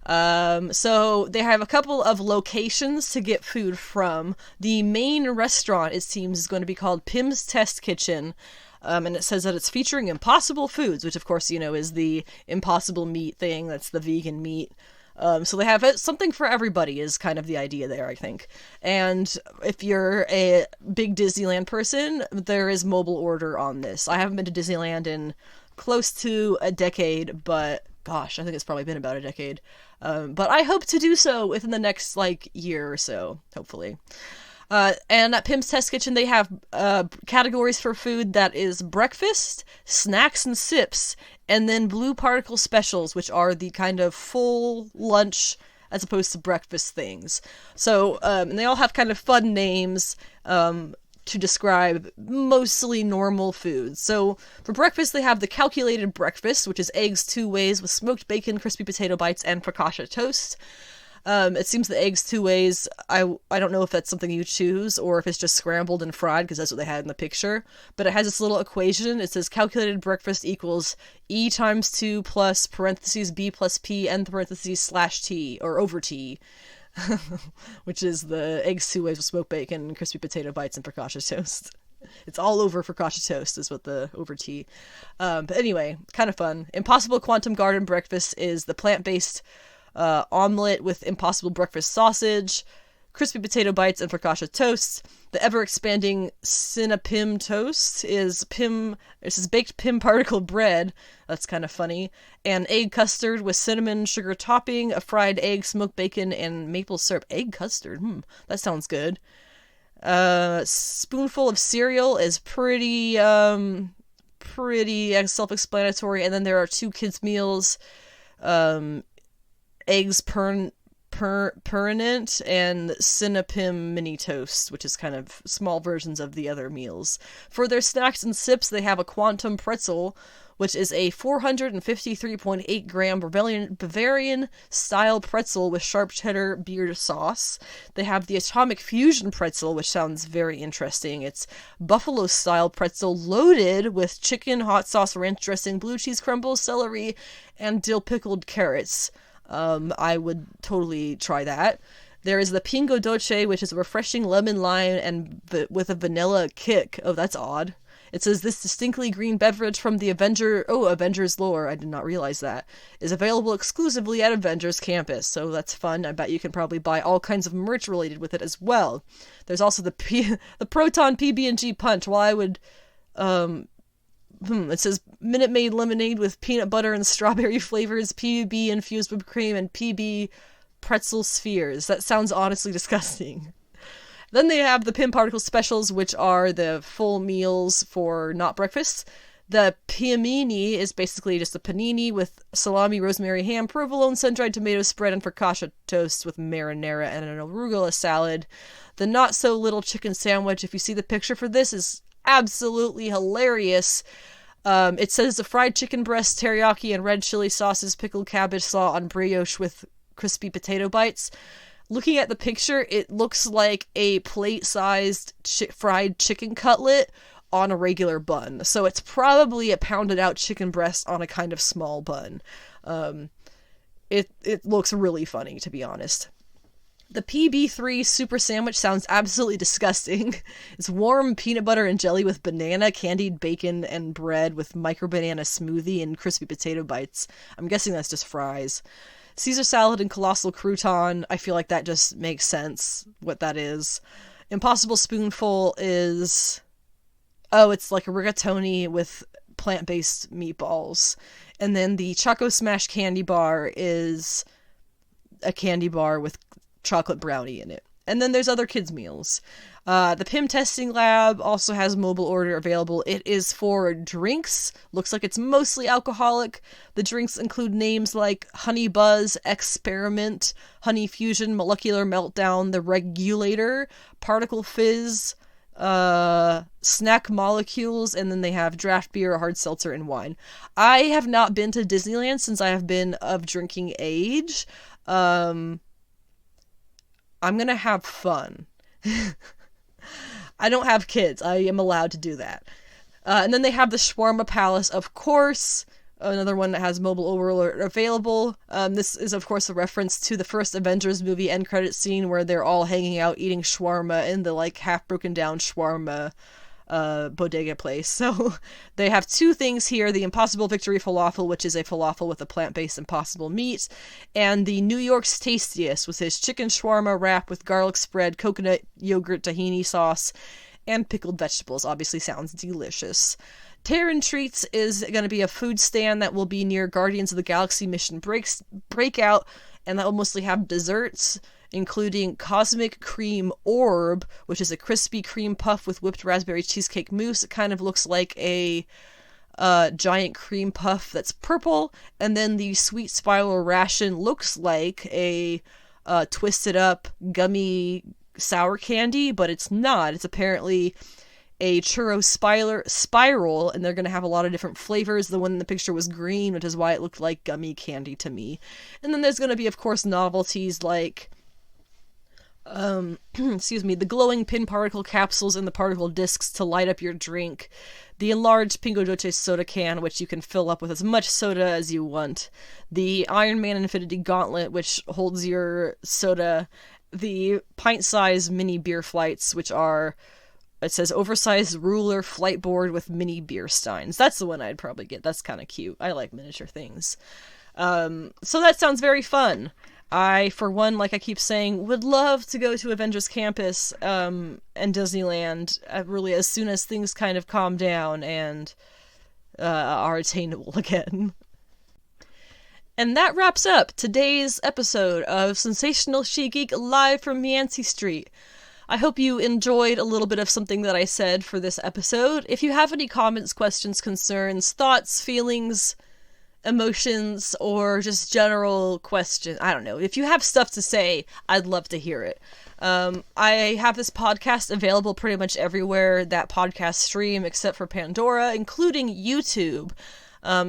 S1: So they have a couple of locations to get food from. The main restaurant, it seems, is going to be called Pim's Test Kitchen. And it says that it's featuring impossible foods, which of course, is the impossible meat thing. That's the vegan meat. So they have something for everybody is kind of the idea there, I think. And if you're a big Disneyland person, there is mobile order on this. I haven't been to Disneyland in close to a decade, but gosh, I think it's probably been about a decade. But I hope to do so within the next, year or so, hopefully. And at Pim's Test Kitchen, they have categories for food that is breakfast, snacks and sips, and then blue particle specials, which are the kind of full lunch as opposed to breakfast things. So, and they all have kind of fun names to describe mostly normal foods. So for breakfast, they have the calculated breakfast, which is eggs 2 ways with smoked bacon, crispy potato bites, and focaccia toast. It seems the eggs 2 ways, I don't know if that's something you choose or if it's just scrambled and fried, because that's what they had in the picture. But it has this little equation. It says calculated breakfast equals E times 2 plus parentheses B plus P end parentheses slash T, or over T, which is the eggs 2 ways with smoked bacon, crispy potato bites, and focaccia toast. It's all over focaccia toast is what the over T. But anyway, kind of fun. Impossible Quantum Garden breakfast is the plant-based omelet with impossible breakfast sausage, crispy potato bites, and focaccia toast. The ever-expanding Cinnapim toast is baked Pim particle bread. That's kind of funny. And egg custard with cinnamon sugar topping, a fried egg, smoked bacon, and maple syrup. Egg custard? That sounds good. Spoonful of cereal is pretty self-explanatory. And then there are 2 kids' meals. Eggs permanent and Cinnapim mini toast, which is kind of small versions of the other meals. For their snacks and sips, they have a quantum pretzel, which is a 453.8 gram Bavarian style pretzel with sharp cheddar beer sauce. They have the atomic fusion pretzel, which sounds very interesting. It's buffalo style pretzel loaded with chicken, hot sauce, ranch dressing, blue cheese crumbles, celery, and dill pickled carrots. I would totally try that. There is the Pingo Dolce, which is a refreshing lemon lime and with a vanilla kick. Oh, that's odd. It says this distinctly green beverage from the Avengers lore, I did not realize that, is available exclusively at Avengers Campus. So that's fun. I bet you can probably buy all kinds of merch related with it as well. There's also the Proton PB&G Punch. While I would, it says Minute Maid lemonade with peanut butter and strawberry flavors, PB infused whipped cream, and PB pretzel spheres. That sounds honestly disgusting. Then they have the Pim particle specials, which are the full meals for not breakfast. The Piamini is basically just a panini with salami, rosemary, ham, provolone, sun-dried tomato spread, and focaccia toast with marinara and an arugula salad. The not so little chicken sandwich, if you see the picture for this, is absolutely hilarious. It says the fried chicken breast, teriyaki, and red chili sauces, pickled cabbage slaw on brioche with crispy potato bites. Looking at the picture, it looks like a plate-sized fried chicken cutlet on a regular bun. So it's probably a pounded out chicken breast on a kind of small bun. It looks really funny, to be honest. The PB3 Super Sandwich sounds absolutely disgusting. It's warm peanut butter and jelly with banana, candied bacon, and bread with micro banana smoothie and crispy potato bites. I'm guessing that's just fries. Caesar salad and colossal crouton. I feel like that just makes sense, what that is. Impossible Spoonful is... it's like a rigatoni with plant-based meatballs. And then the Choco Smash candy bar is a candy bar with chocolate brownie in it. And then there's other kids' meals. The PIM testing lab also has mobile order available. It is for drinks. Looks like it's mostly alcoholic. The drinks include names like Honey Buzz, Experiment, Honey Fusion, Molecular Meltdown, The Regulator, Particle Fizz, snack molecules, and then they have draft beer, hard seltzer, and wine. I have not been to Disneyland since I have been of drinking age. I'm gonna have fun. I don't have kids. I am allowed to do that. And then they have the Shawarma Palace, of course. Another one that has mobile overlord available. This is, of course, a reference to the first Avengers movie end credit scene where they're all hanging out eating shawarma in the, like, half-broken-down shawarma bodega place. So they have two things here: the Impossible Victory Falafel, which is a falafel with a plant-based impossible meat, and the New York's Tastiest, with his chicken shawarma wrap with garlic spread, coconut yogurt tahini sauce, and pickled vegetables. Obviously sounds delicious. Terran Treats is going to be a food stand that will be near Guardians of the Galaxy Mission Breakout, and that will mostly have desserts, including Cosmic Cream Orb, which is a crispy cream puff with whipped raspberry cheesecake mousse. It kind of looks like a giant cream puff that's purple, and then the Sweet Spiral Ration looks like a twisted up gummy sour candy, but it's not. It's apparently a churro spiral, and they're going to have a lot of different flavors. The one in the picture was green, which is why it looked like gummy candy to me. And then there's going to be, of course, novelties like the glowing pin particle capsules and the particle discs to light up your drink, the enlarged Pingo Doce soda can, which you can fill up with as much soda as you want, the Iron Man Infinity Gauntlet, which holds your soda, the pint-sized mini beer flights, which are, it says, oversized ruler flight board with mini beer steins. That's the one I'd probably get. That's kind of cute. I like miniature things. So that sounds very fun. I, for one, like I keep saying, would love to go to Avengers Campus and Disneyland really as soon as things kind of calm down and are attainable again. And that wraps up today's episode of Sensational She-Geek live from Yancey Street. I hope you enjoyed a little bit of something that I said for this episode. If you have any comments, questions, concerns, thoughts, feelings, emotions, or just general questions, I don't know. If you have stuff to say, I'd love to hear it. I have this podcast available pretty much everywhere that podcasts stream except for Pandora, including YouTube.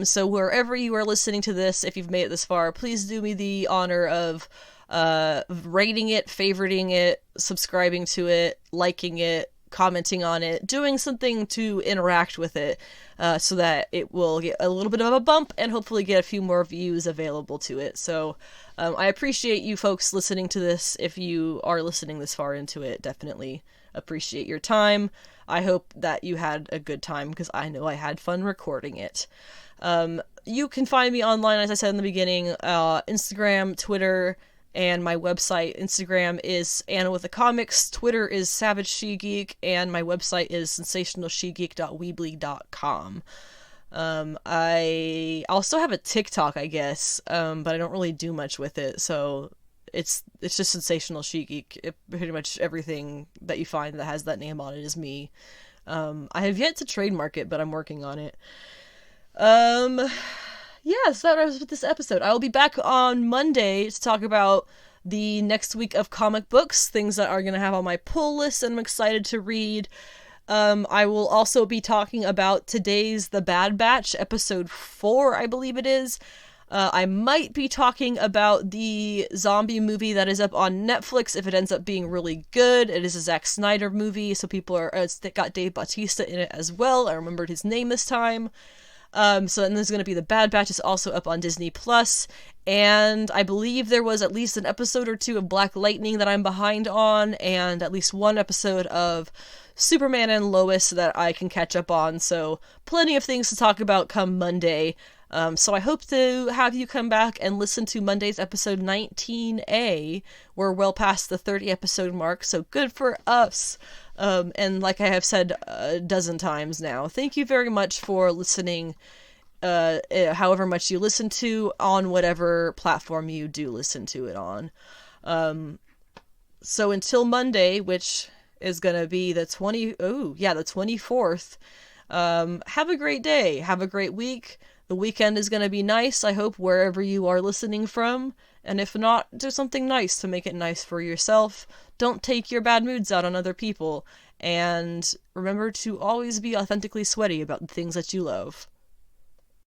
S1: So wherever you are listening to this, if you've made it this far, please do me the honor of rating it, favoriting it, subscribing to it, liking it, commenting on it, doing something to interact with it, so that it will get a little bit of a bump and hopefully get a few more views available to it. So I appreciate you folks listening to this. If you are listening this far into it, definitely appreciate your time. I hope that you had a good time, because I know I had fun recording it. You can find me online, as I said in the beginning, Instagram, Twitter, and my website. Instagram is Anna with the Comics, Twitter is Savage She-Geek, and my website is sensationalshegeek.weebly.com. I also have a TikTok, I guess, but I don't really do much with it, so it's just Sensational She-Geek. Pretty much everything that you find that has that name on it is me. I have yet to trademark it, but I'm working on it. Yes, that was with this episode. I will be back on Monday to talk about the next week of comic books, things that are going to have on my pull list and I'm excited to read. I will also be talking about today's The Bad Batch, episode 4, I believe it is. I might be talking about the zombie movie that is up on Netflix if it ends up being really good. It is a Zack Snyder movie, so people are, it's got Dave Bautista in it as well. I remembered his name this time. So then there's going to be The Bad Batch is also up on Disney+, and I believe there was at least an episode or two of Black Lightning that I'm behind on, and at least one episode of Superman and Lois that I can catch up on, so plenty of things to talk about come Monday. So I hope to have you come back and listen to Monday's episode 19A. We're well past the 30 episode mark, so good for us. And like I have said a dozen times now, thank you very much for listening, however much you listen to on whatever platform you do listen to it on. So until Monday, which is going to be the 24th, have a great day. Have a great week. The weekend is going to be nice, I hope, wherever you are listening from. And if not, do something nice to make it nice for yourself. Don't take your bad moods out on other people. And remember to always be authentically sweaty about the things that you love.